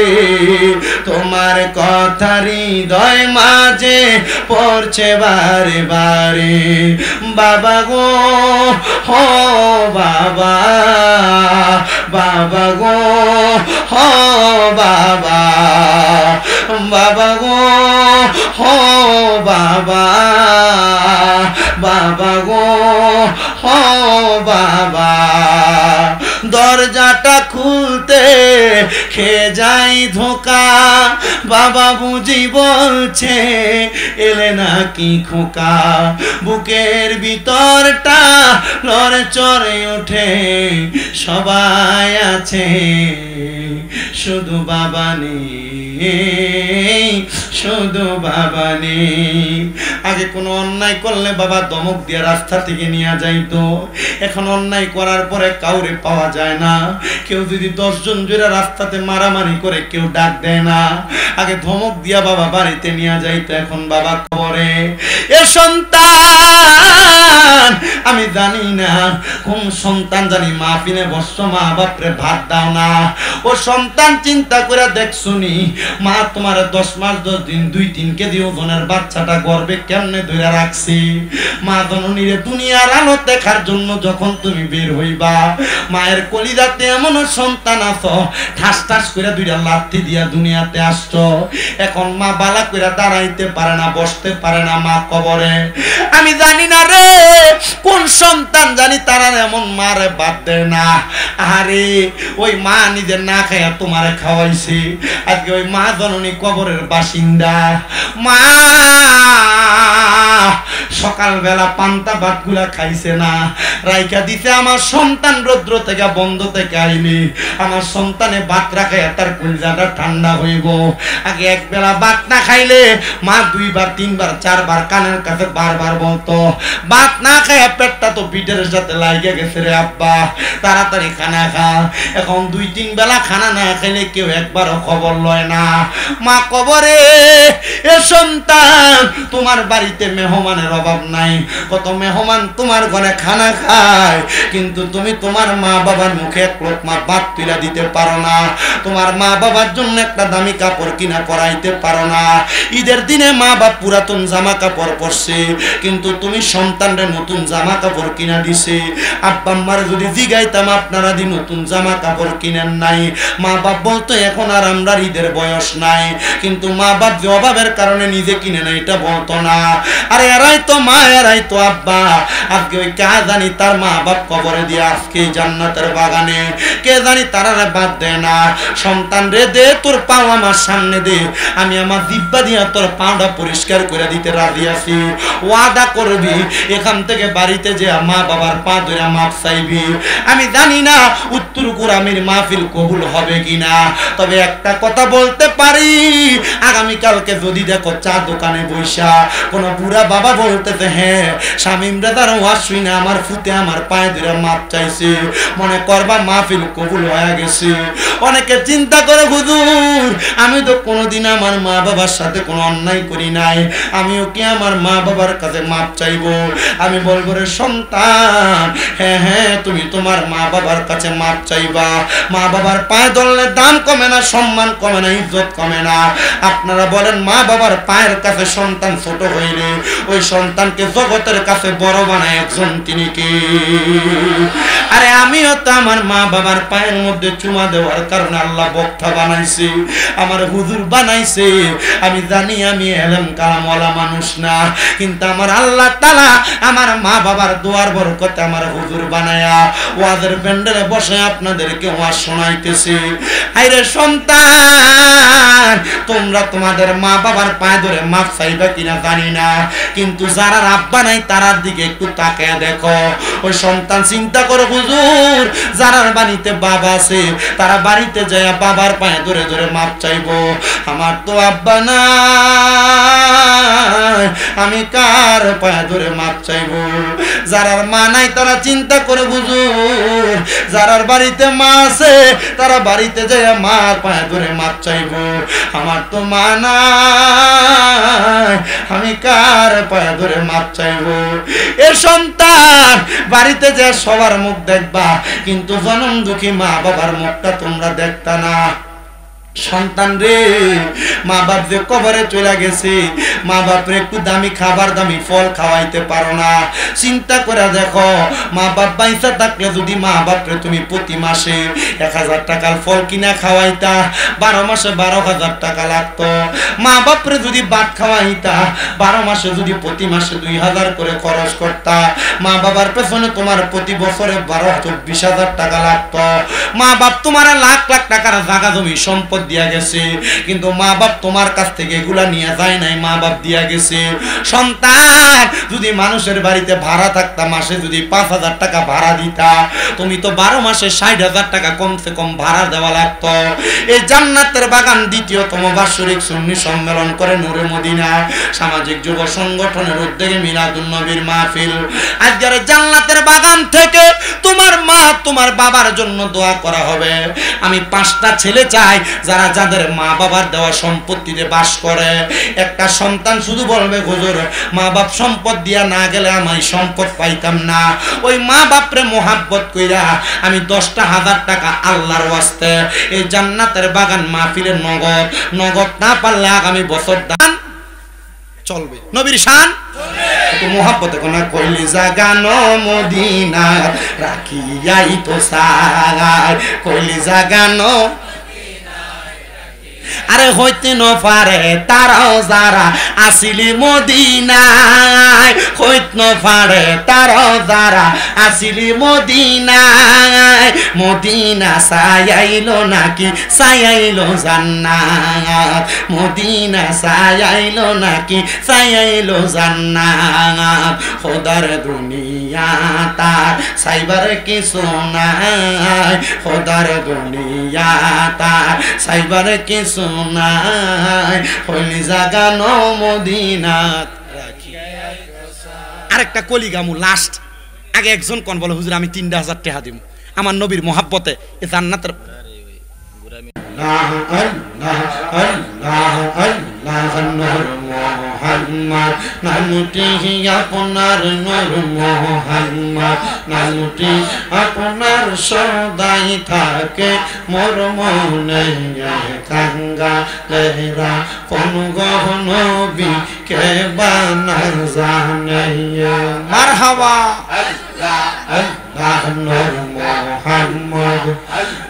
তোমার কথা হৃদয় মাঝে পড়ছে বারে বারে। বাবা গো হো বাবা, বাবা গো হো বাবা, বাবা গো হো বাবা, বাবা গো হো বাবা। দরজাটা খুলতে খেয়ে যাই ধোকা, বাবা বুঝি বলছে এলে নাকি খোকা, বুকের ভিতরটা লড়ে চড়ে ওঠে, সবাই আছে শুধু বাবা নেই, শুধু বাবা নেই। আগে কোনো অন্যায় করলে বাবা ধমক দিয়ে রাস্তা থেকে নিয়ে যাইতো, এখন অন্যায় করার পরে কাউরে পাওয়া যায় না। কেউ যদি 10 জন জোড়া রাস্তাতে মারামারি করে কেউ ডাক দেয় না, আগে ধমক দিয়া বাবা বাড়িতে নিয়ে যাইতো, এখন বাবা কবরে। এ সন্তান আমি জানি না কোন সন্তান জানি মাহফিলে বসছো মা বাপরে ভাত দাও না, ও সন্তান চিন্তা করে দেখছুনি মা তোমার 10 মাস 10 দিন 2-3 কেজি ওজনের বাচ্চাটা গর্ভে কেমনে ধরে রাখছি। মা জননীরে দুনিয়ার আলো দেখার জন্য যখন তুমি বের হইবা, মায়ের কলিজাতে এমন সন্তান আছো ঠাস ঠাস করে 2টা লাথি দিয়া দুনিয়াতে আসছো, এখন মা বালা করে দাঁড়াইতে পারে না, বসতে পারে না, মা কবরে। আমি জানি না রে কোন সন্তান জানি তারা এমন মারে বাদ দেয় না। আরে ওই মা নিজে না খাইয়া তোমারে খাওয়াইছে, আজকে ওই মা জননী কবরের বাসিন্দা। মা সকালবেলা পান্তা ভাত গুলা খাইছে না, রাইখা দিছে আমার সন্তান রৌদ্র থেকে বন্ধ থেকে আইলে আমার সন্তানে ভাত রাখাইয়া তার কলিজাটা ঠান্ডা হইব। আগে একবেলা ভাত না খাইলে মা 2 বার 3 বার 4 বার কানের কাছে বারবার বলতো, ভাত না খাইয়া পেটটা তো পিঠের সাথে লাগিয়ে গেছে রে আব্বা, তাড়াতাড়ি খানা খা। এখন 2-3 বেলা খানা না খাইলে কেউ একবারও খবর লয় না। মা কবরে। এ সন্তান তোমার বাড়িতে মেহমানের অভাব নাই, কত মেহমান তোমার ঘরে খানা খায়, কিন্তু তুমি তোমার মা বাবার মুখে এক লোকমা ভাত তুলে দিতে পারো না, তোমার মা বাবার জন্য একটা দামি কাপড় কিনা পরাইতে পারো না। ঈদের দিনে মা বাপ পুরাতন জামা কাপড় পরছে, কিন্তু তুমি সন্তানরে নতুন জামা কাপড় কিনা দিছে। আব্বা আম্মার যদি জিগাইতাম আপনারা দি নতুন জামা কাপড় কিনেন নাই, মা বাপ বলতো এখন আর আমরা ঈদের বয়স নাই, কিন্তু মা বাপ যে অভাবের কারণে নিজে কিনে না এটা বলতো না। আরে এরাই তো মা, এরাই তো আব্বা। আজকে ওই কে জানি তার মা বাপ কবরে দিয়ে আজকে জান্নাতের বাগানে, কে জানি তারা বাদ দেয় না। সন্তান রে দে তোর পাও আমার সামনে দে, আমি আমার জিব্বা দিয়া তোর পাওটা পরিষ্কার করে দিতে রাজি আছি। ওয়াদা করবি এখান থেকে বাড়িতে যে মা বাবার পা ধরে মাপ চাইবি। আমি জানি না উত্তর কুরামির মাহফিল কবুল হবে কিনা, তবে একটা কথা বলতে পারি, আগামীকালকে যদি দেখো চা দোকানে বৈশা কোন বুড়া বাবা বলতেছে হ্যাঁ শামিম রাজার ওয়াজ শুনে আমার ফুতে আমার পায়ে ধরে মাপ চাইছে, মনে করবা মাহফিল কবুল হয়ে গেছে। অনেকে চিন্তা করে হুজুর আমি তো কোনোদিন আমার মা বাবার সাথে কোনো অন্যায় করি নাই, আমিও কি আমার মা বাবার কাছে মাপ চাইবো? আমি বলবো রে সন্তান, হ্যাঁ হ্যাঁ তুমি তোমার মা বাবার কাছে মাপ চাইবা। মা বাবার পায়ে ধরলে দাম কমে না, সম্মান কমে না, ইজ্জত কমে না। আপনারা বলেন মা বাবার পায়ের কাছে সন্তান ছোট হইলে ওই সন্তানকে জগতের কাছে বড় বানায় একজন, তিনি কি? আরে আমিও তো আমার মা বাবার পায়ের মধ্যে চুমা দেওয়ার কারণে আল্লাহ বক্তা বানাইছে, আমার হুজুর বানাইছে। আমি জানি আমি এলেম কালামওয়ালা মানুষ না, কিন্তু আমার আল্লাহ তাআলা আমার মা বাবার দোয়ার বরকতে আমার হুজুর বানায়া ওয়াজের প্যান্ডেলে বসে আপনাদেরকে ওয়াজ শোনাইতেছে। আইরে সন্তান তোমরা তোমাদের মা বাবার পায়ে ধরে মাপ চাইবা কিনা জানি না, কিন্তু যারা আব্বা নাই তারার দিকে একটু তাকায় দেখো। ওই সন্তান চিন্তা করো হুজুর যারার বাড়িতে বাবা আছে তারা বাড়িতে যায় বাবার পায়ে ধরে ধরে মাপ চাইবো, আমার তো আব্বা নাই, আমি কার পায়ে ধরে মাপ চাইবো? যারার মা নাই তারা চিন্তা করে হুজুর যারার বাড়িতে মা আছে তারা বাড়িতে যায় মার পায়ে ধরে মাপ চাইবো, আমার তো মা নাই, আমি কার পায়ে ধরে মাপ চাইবো? এ সন্তান বাড়িতে যে সবার মুখ দেখবা, কিন্তু জনম দুঃখী মা বাবার মুখটা তোমরা দেখতা না। সন্তান রে, মা বাপ যে কবরে চলে গেছে, মা বাপরে একটু দামি খাবার দামি ফল খাওয়াইতে পারো না। চিন্তা করে দেখো, মা বাপ বাইসা থাকলে যদি মা বাপরে তুমি প্রতি মাসে 1000 টাকার ফল কিনা খাওয়াইতা, 12 মাসে 12,000 টাকা লাগতো। মা বাপরে যদি ভাত খাওয়াইতা, 12 মাসে যদি প্রতি মাসে 2000 করে খরচ করতা, মা বাবার পেছনে তোমার প্রতি বছরে 12-24,000 টাকা লাগতো। মা বাপ তোমার লাখ লাখ টাকার জায়গা জমি সম্পদ দিয়া গেছে, কিন্তু মা বাপ তোমার কাছ থেকে এগুলা নিয়ে যায় নাই, মা বাপ দিয়া গেছে। সন্তান যদি মানুষের বাড়িতে ভাড়া থাকতা, মাসে যদি 5,000 টাকা ভাড়া দিতা, তুমি তো 12 মাসে 60,000 টাকা কমসে কম ভাড়া দেওয়া লাগতো। এই জান্নাতের বাগান দ্বিতীয়তম বাৎসরিক সুন্নি সম্মেলন করে নূরে মদিনা সামাজিক যুব সংগঠনের উদ্যোগে মিলাদুন নবীর মাহফিল। আজকের জান্নাতের বাগান থেকে তোমার মা তোমার বাবার জন্য দোয়া করা হবে। আমি 5টা ছেলে চাই যারা যাদের মা বাবার দেওয়া সম্পত্তিতে বাস করে। একটা সন্তান শুধু বলবে, হুজুর মা বাপ সম্পদ দিয়া না গেলে আমি সম্পদ পাইতাম না। ওই মা বাপরে মোহাব্বত কইরা আমি 10টা 1000 টাকা আল্লাহর ওয়াস্তে এই জান্নাতের বাগান মাহফিলের নগদ না পারলে আগামী বছর দান চলবে। নবীর শান চলবে। মোহাব্বতে কোনা কইলি জাগানো মদিনা রাখিয়াই তো সাগার, কইলি জাগানো আরে হইতে ন পারে তারাও যারা আসিলি মদিনায়, হইতে ন পারে তারাও যারা আসিলি মদিনায়। মদিনা সায়াইলো নাকি সায়াইলো জান্নাত, মদিনা সায়াইলো নাকি সায়াইলো জান্নাত। খোদার দুনিয়া তার সাইবার কিছু নাই, খোদার দুনিয়া তার সাইবার কিছু নাই, হইলি জাগানো মদিনাত রাখি। আরেকটা কলিগামু লাস্ট। আগে একজন কোন বলে, হুজুর আমি 3,000 টাকা দিব আমার নবীর মোহাব্বতে এ জান্নাতের। আপনার নূর মোহাম্মদ নামটি আপনার সদাই থাকে মোর মনে কাঙ্গা লেহরা কোন গহনবী কে বানা জানে। মারহাবা আল্লাহ নূর মোহাম্মদ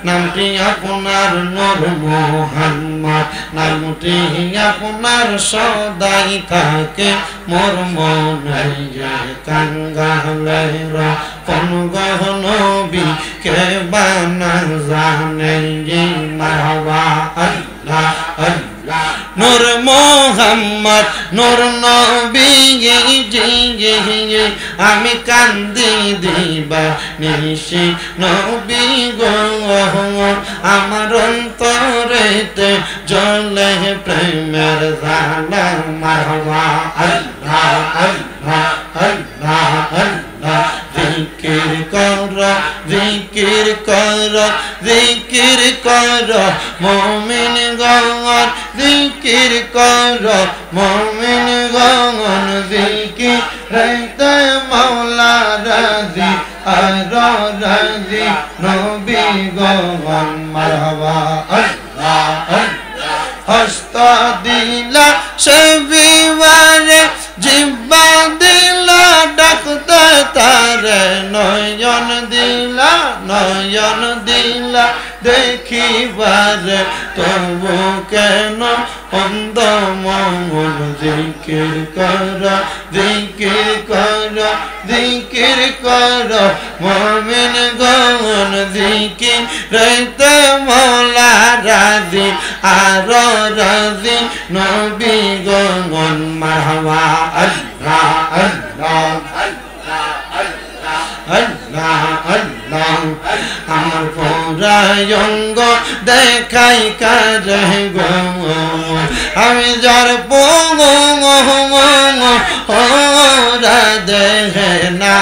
নামটি আপনার নূর মোহাম্মদ নামটি আপনার সদাই থাকে মোর মনে কাঙ্গা লেহরা কোন গহনবী কে বানা জানে। মারহাবা আল্লাহ আল্লাহ নূর মোহাম্মদ নূর নবী আমি কান্দি দিবা নিশি নবী গো, আমার অন্তরেতে জ্বলে প্রেমের জালা। মারহাবা আল্লাহ আল্লাহ আল্লাহ আল্লাহ। জিকির কর জিকির কর জিকির কর মুমিন গণ, জিকির কর মুমিন গণ। জিকির রাইতে মাওলা রাজি আর রাজি নবী গণ। মারহাবা আল্লাহ আল্লাহ। হস্ত দিলা সে বিবারে, জিব্বা দিলা ডাকতে তারে, নয়ন দিলা নয়ন দিলা দেখিবারে, তবু কেন অন্ধ মন। জিকির কর জিকির কর জিকির কর মুমিন গণ। জিকির রাইতে মাওলা রাজি আর রাজি নবী গণ। মারহাবা আল্লাহ আল্লাহ আল্লাহ আল্লাহ। আমার পরায়ঙ্গ দেখাই কাজে গো, আমি যার ওরা দেখে না।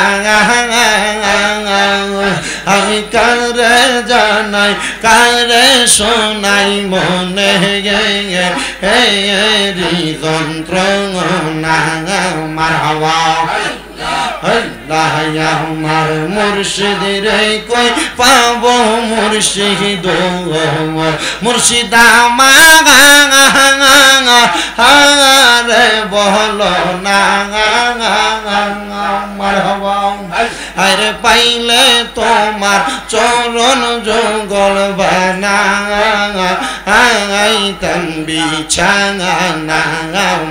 আমি কারে জানাই কারে শোনাই মনে যন্ত্রণা। মারহাবা আল্লাহ আমার মুর্শিদ রে কই পাবো মুর্শিদ মুর্শিদ আমার বলো না মারহাবা আরে পাইলে তোমার চরণ জঙ্গল বানা আইতাম বিছানা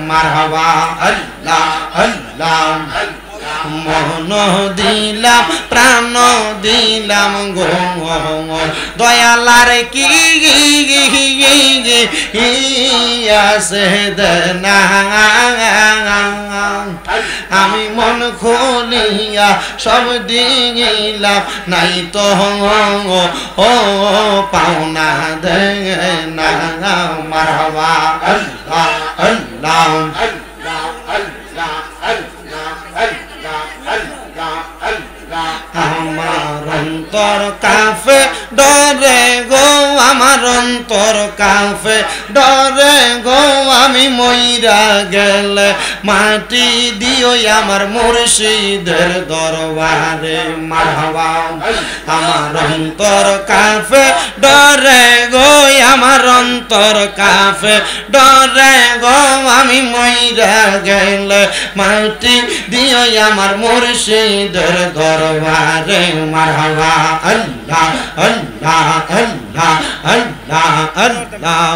মারহাবা আল্লাহ আল্লাহ মন দিলাম প্রাণ দিলাম গো দয়ালার কি আছে দেনা আমি মন খুলিয়া সব দিলাম নাই তো ও পাওনা দে না মারহাবা আল্লাহ আল্লাহ আমার অন্তর কাফে ডরে গো আমার অন্তর কাফে ডরে গো আমি মইরা গেলে মাটি দিও আমার মুর্শিদের দরবারে মারহাবা আমার অন্তর কাফে ডরে গো আমার অন্তর কাফে ডরে গো আমি মইরা গেলে মাটি দিও আমার মুর্শিদের দরবারে মারহাবা আল্লাহ আল্লাহ আল্লাহ আল্লাহ আল্লাহ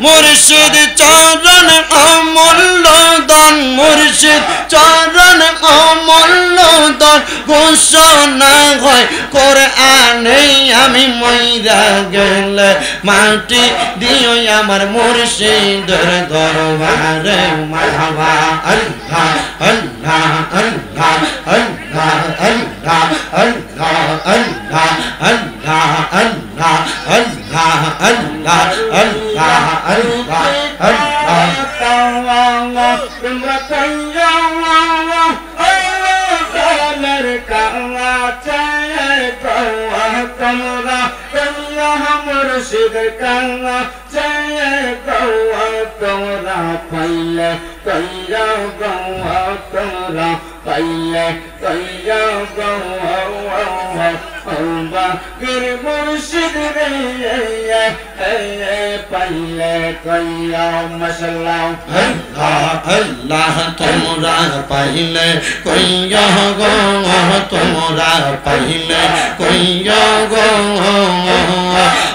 মুর্শিদ চরণ অমূল্য দান মুর্শিদ চরণ অমূল্য দান ঘোষণা হয় কোরআনে আমি মইরা গেলে মাটি দিও আমার মুর্শিদের দরবারে মারহাবা আল্লাহ আল্লাহ আল্লাহ আল্লাহ আল্লাহ আল্লাহ আল্লাহ আল্লাহ আল্লাহ আল্লাহ আল্লাহ আল্লাহ আল্লাহ আল্লাহ তোমরা মুর্শিদ কান্না চায় গৌয়া তোমরা পাইলে কইয়া গৌয়া তোমরা পাইলে কইয়া গৌয়া বাকির মুর্শিদ রে পাইলে কইয়া মশলা আল্লাহ আল্লাহ তোমরা পাইলে কইয়া গো তোমরা পাইলে কইয়া গো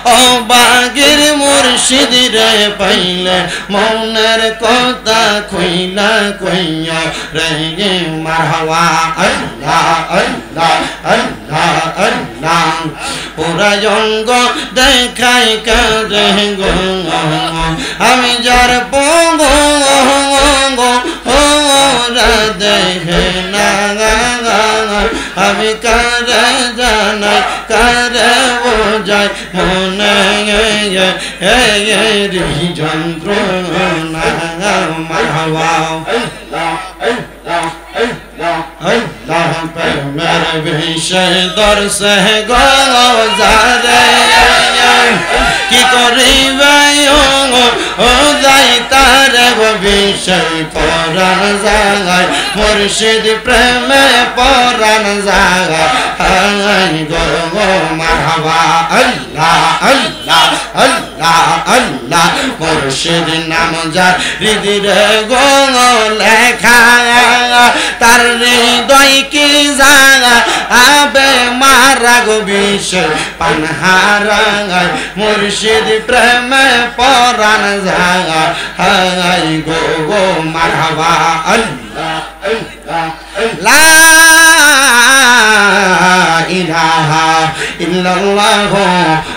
ও বাগির মুর্শিদ রে পাইলে মনের কথা কইলা কইয়া রে মারহাবা আল্লাহ আল্লাহ আল্লাহ আল্লাহ পুরা জঙ্গ দেখাই কারে গো আমি যার পঙ্গ ওরা দেখে না আমি কারে জানাই কারে বোঝাই মনে যন্ত্রণা মারহাবা আল্লাহ প্রেমের বিষয় দর্শে গোজারে কি করিবে ও যাই তার বিষয় পরাণ জাগায় মুর্শিদ প্রেমে পরাণ জাগায় গো মারহাবা আল্লাহ আল্লাহ আল্লাহ আল্লাহ মুর্শিদ নাম যার হৃদয়ে গো লেখা তার হৃদয় কি জাগা আবে মারা গো বিষয় পানহারায় মুর্শিদ প্রেমে পরাণ জাগা হাই গো গো মারহাবা আল্লাহ আল্লাহ লা ইলাহা ইল্লাল্লাহ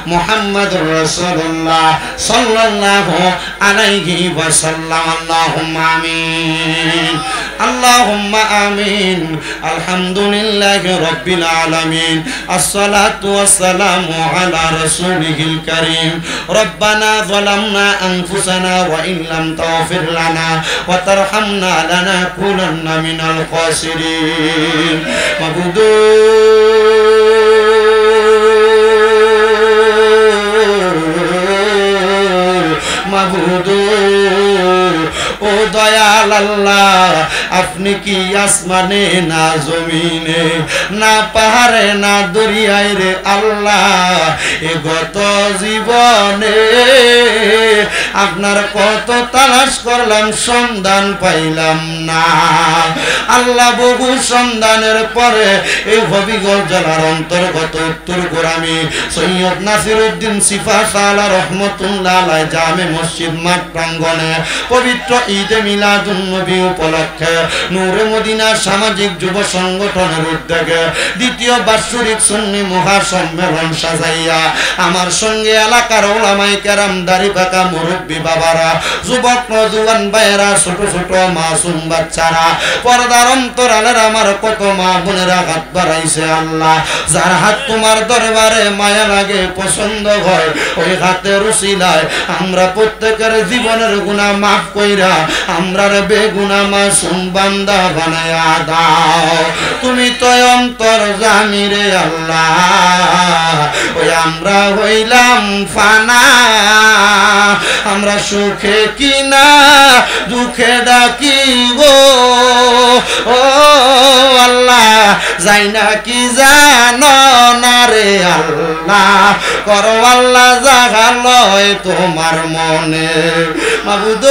মুহাম্মাদুর রাসূলুল্লাহ সাল্লাল্লাহু আলাইহি ওয়াসাল্লাম আল্লাহুম্মা আমিন আল্লাহুম্মা আমিন আলহামদুলিল্লাহি রাব্বিল আলামিন আসসালাতু ওয়াসসালামু আলা রাসূলিহিল কারীম রব্বানা যালামনা আনফুসানা ওয়া ইন লাম তাগফির লানা ওয়া তারহামনা লানাকুনান্না মিনাল খাসিরিন মাবুদু মাবুদ ও দয়াল আল্লাহ, আপনি কি আসমানে না জমিনে না পাহাড়ে না দরিয়ায় রে আল্লাহ, এ গত জীবনে আপনার কত তালাশ করলাম সন্ধান পাইলাম না। আল্লাহ বহু সন্ধানের পরে এই হবিগঞ্জ জেলার অন্তর্গত উত্তর গোরামি সৈয়দ নাসিরউদ্দিন সিফাত আলা রহমতুল্লাহ আলাইহি জামে মসজিদ মাঠ প্রাঙ্গণে পবিত্র ঈদে মিলাদুন নবী উপলক্ষে নূরে মদিনা সামাজিক যুব সংগঠনের উদ্যোগে দ্বিতীয় বাৎসরিক সুন্নি মহাসম্মেলন সাজাইয়া আমার সঙ্গে এলাকার ওলামায়ে কেরাম, দাড়ি পাকা মুরব্বী বাবারা, যুবক নওজোয়ান ভাইয়েরা, ছোট ছোট মাসুম বাচ্চারা, পর্দার অন্তরালের আমার কত মা বোনেরা হাত বাড়াইছে। আল্লাহ, যার হাত তোমার দরবারে মায়া লাগে, পছন্দ হয়, ওই হাতের উসিলায় আমরা প্রত্যেকের জীবনের গুনাহ মাফ কইরা আমরার বেগুনাহ মাসুম বান্দা বানায়া দাও। তুমি তো অন্তর্যামী রে আল্লাহ, ওই আমরা হইলাম ফানা, আমরা সুখে কিনা দুঃখে ডাকি গো ও আল্লাহ, যাই না কি জানো না রে আল্লাহ, করো আল্লাহ জাগালয় তোমার মনে। মাবুদ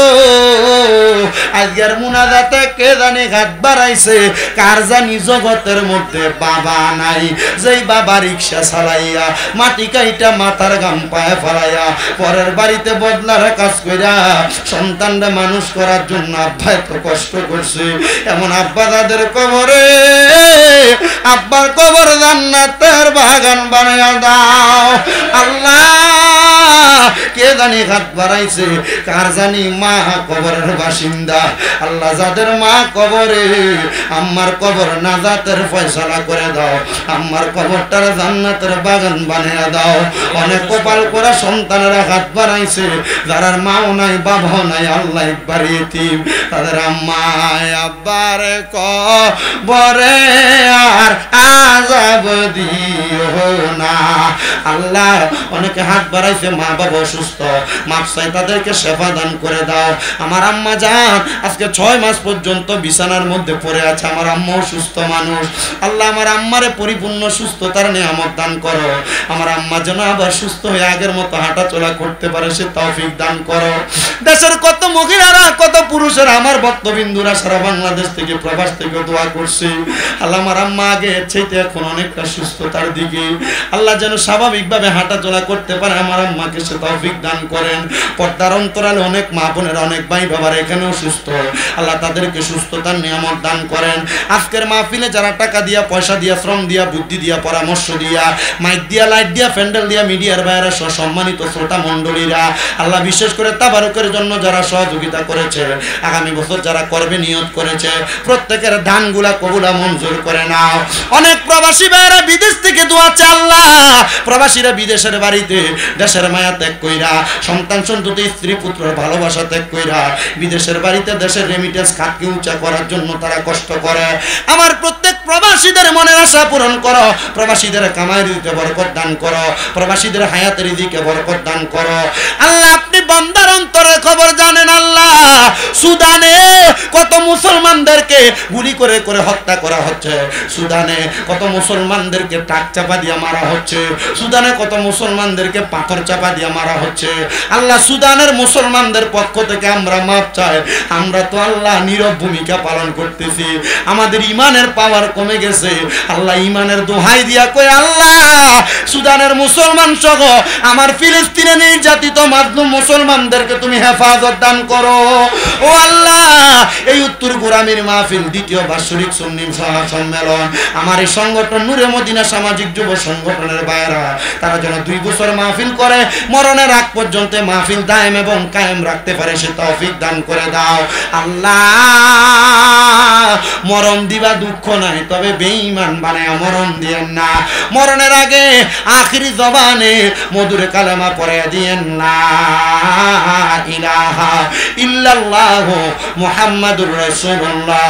আজকের মুনাজাতে কে জানি হাত বাড়াইছে, কার জানি জগতের মধ্যে বাবা নাই, যেই বাবা রিক্সা চালাইয়া মাটি কাইটা মাথার গাম পায়ে ফেলাইয়া পরের বাড়িতে বদলার কাজ কইরা সন্তানরা মানুষ করার জন্য আব্বা এত কষ্ট করছে, এমন আব্বা তাদের কবরে আব্বার কবর জান্নাতের বাগান বানায়া দাও। আল্লাহ, কে জানি হাত বাড়াইছে, কার জানি মা কবরের বাসিন্দা। আল্লাহ, যাদের মা কবরে, আম্মার কবর নাজাতের ফয়সালা করে দাও, আম্মার কবরটার জান্নাতের বাগান বানিয়ে দাও। অনেক কপাল করা সন্তানেরা হাত বাড়াইছে, যারা মাও নাই বাবাও নাই, আল্লাহ একবার ইতিম, তাদের আম্মায় আব্বারে কবরে আর আযাব দিও না। আল্লাহ, অনেকে হাত বাড়াইছে, মা বাবা অসুস্থ, মাপ চাই, তাদেরকে সেবা দান করে দাও। আমার আম্মা জান আজকে 6 মাস পর্যন্ত বিছানার মধ্যে পড়ে আছে, আমার আম্মা অসুস্থ মানুষ। আল্লাহ, আমার আম্মারে পরিপূর্ণ সুস্থতার নিয়ামত দান করো, আমার আম্মা যেন আবার সুস্থ হয়ে আগের মতো হাঁটা চলা করতে পারে সে তৌফিক দান করো। দেশের কত মহিলারা, কত পুরুষেরা, আমার ভক্তবিন্দুরা সারা বাংলাদেশ থেকে প্রবাস থেকে দোয়া করছে। আল্লাহ, আমার আম্মা আগে চাইতে এখন অনেকটা সুস্থতার দিকে, আল্লাহ যেন স্বাভাবিকভাবে হাঁটা চলা করতে পারে, আমার আম্মাকে সে তৌফিক দান করেন। পর্দার অন্তরালে অনেক মা বোনেরা, অনেক ভাই বাবার এখানেও সুস্থ, আল্লাহ তাদেরকে সুস্থতার নিয়ামত দান করেন। আজকের মাহফিলে যারা টাকা দিয়া, পয়সা দিয়া, শ্রম দিয়া, বুদ্ধি দিয়া, পরামর্শ দিয়া, মাইক দিয়া, লাইট দিয়া, প্যান্ডেল দিয়া, মিডিয়ার বাইরে সম্মানিত শ্রোতা মণ্ডলীরা, আল্লাহ বিশেষ করে তাবারুকের জন্য যারা সহযোগিতা করেছে, আগামী বছর যারা করবে নিয়ত করেছে, প্রত্যেকের দানগুলা কবুলা মঞ্জুর করে নাও। অনেক প্রবাসী ভাইরা বিদেশ থেকে দোয়া চায়, আল্লাহ প্রবাসীরা বিদেশের বাড়িতে দেশের মায়া ত্যাগ কইরা, সন্তান সন্ততি, স্ত্রী পুত্রের ভালোবাসা ত্যাগ কইরা বিদেশের বাড়িতে দেশের রেমিটেন্স খাতকে উঁচা করার জন্য তারা কষ্ট করে। আমার প্রত্যেক প্রবাসীদের মনের আশা পূরণ করো, প্রবাসীদের কামাইয়ের দিকে বরকত দান করো, প্রবাসীদের হায়াতের দিকে বরকত দান করো। আল্লাহ, আপনি বান্দার অন্তরের খবর জানেন। আল্লাহ, সুদানে কত মুসলমানদেরকে গুলি করে করে হত্যা করা হচ্ছে, সুদানে কত মুসলমানদেরকে টাক চাপা দিয়ে মারা হচ্ছে, সুদানে কত মুসলমানদেরকে পাথর চাপা দিয়ে মারা হচ্ছে। আল্লাহ, সুদানের মুসলমানদের পক্ষ থেকে আমরা মাপ চাই, আমরা তো আল্লাহ নীরব ভূমিকা পালন করতেছি, আমাদের ইমানের পাওয়ার কমে গেছে। আল্লাহ, ইমানের দোহাই দিয়া কই, আল্লাহ সুদানের মুসলমান সহ আমার ফিলিস্তিনে নির্যাতিত মাজলুম মুসলমানদেরকে তুমি হেফাজত দান করো। ও আল্লাহ, এই উত্তর গোরামির মাহফিল দ্বিতীয় বাৎসরিক সুন্নি সম্মেলন, আমার এই সংগঠন নূরে মদিনা সামাজিক যুব সংগঠনের ভাইরা, তারা যেন 2 বছর মাহফিল করে মরণের আগ পর্যন্ত মাহফিল দায়েম এবং কায়েম রাখতে পারে সে তৌফিক দান করে দাও। আল্লাহ, মরণ দিবা দুঃখ নাই, তবে বেঈমান বানায় মরণ দিয়েন না। মরণের আগে আখিরি জবানে মধুর কালেমা পড়ে দিয়েন, লা ইলাহা ইল্লাল্লাহু মুহাম্মাদুর রাসূলুল্লাহ।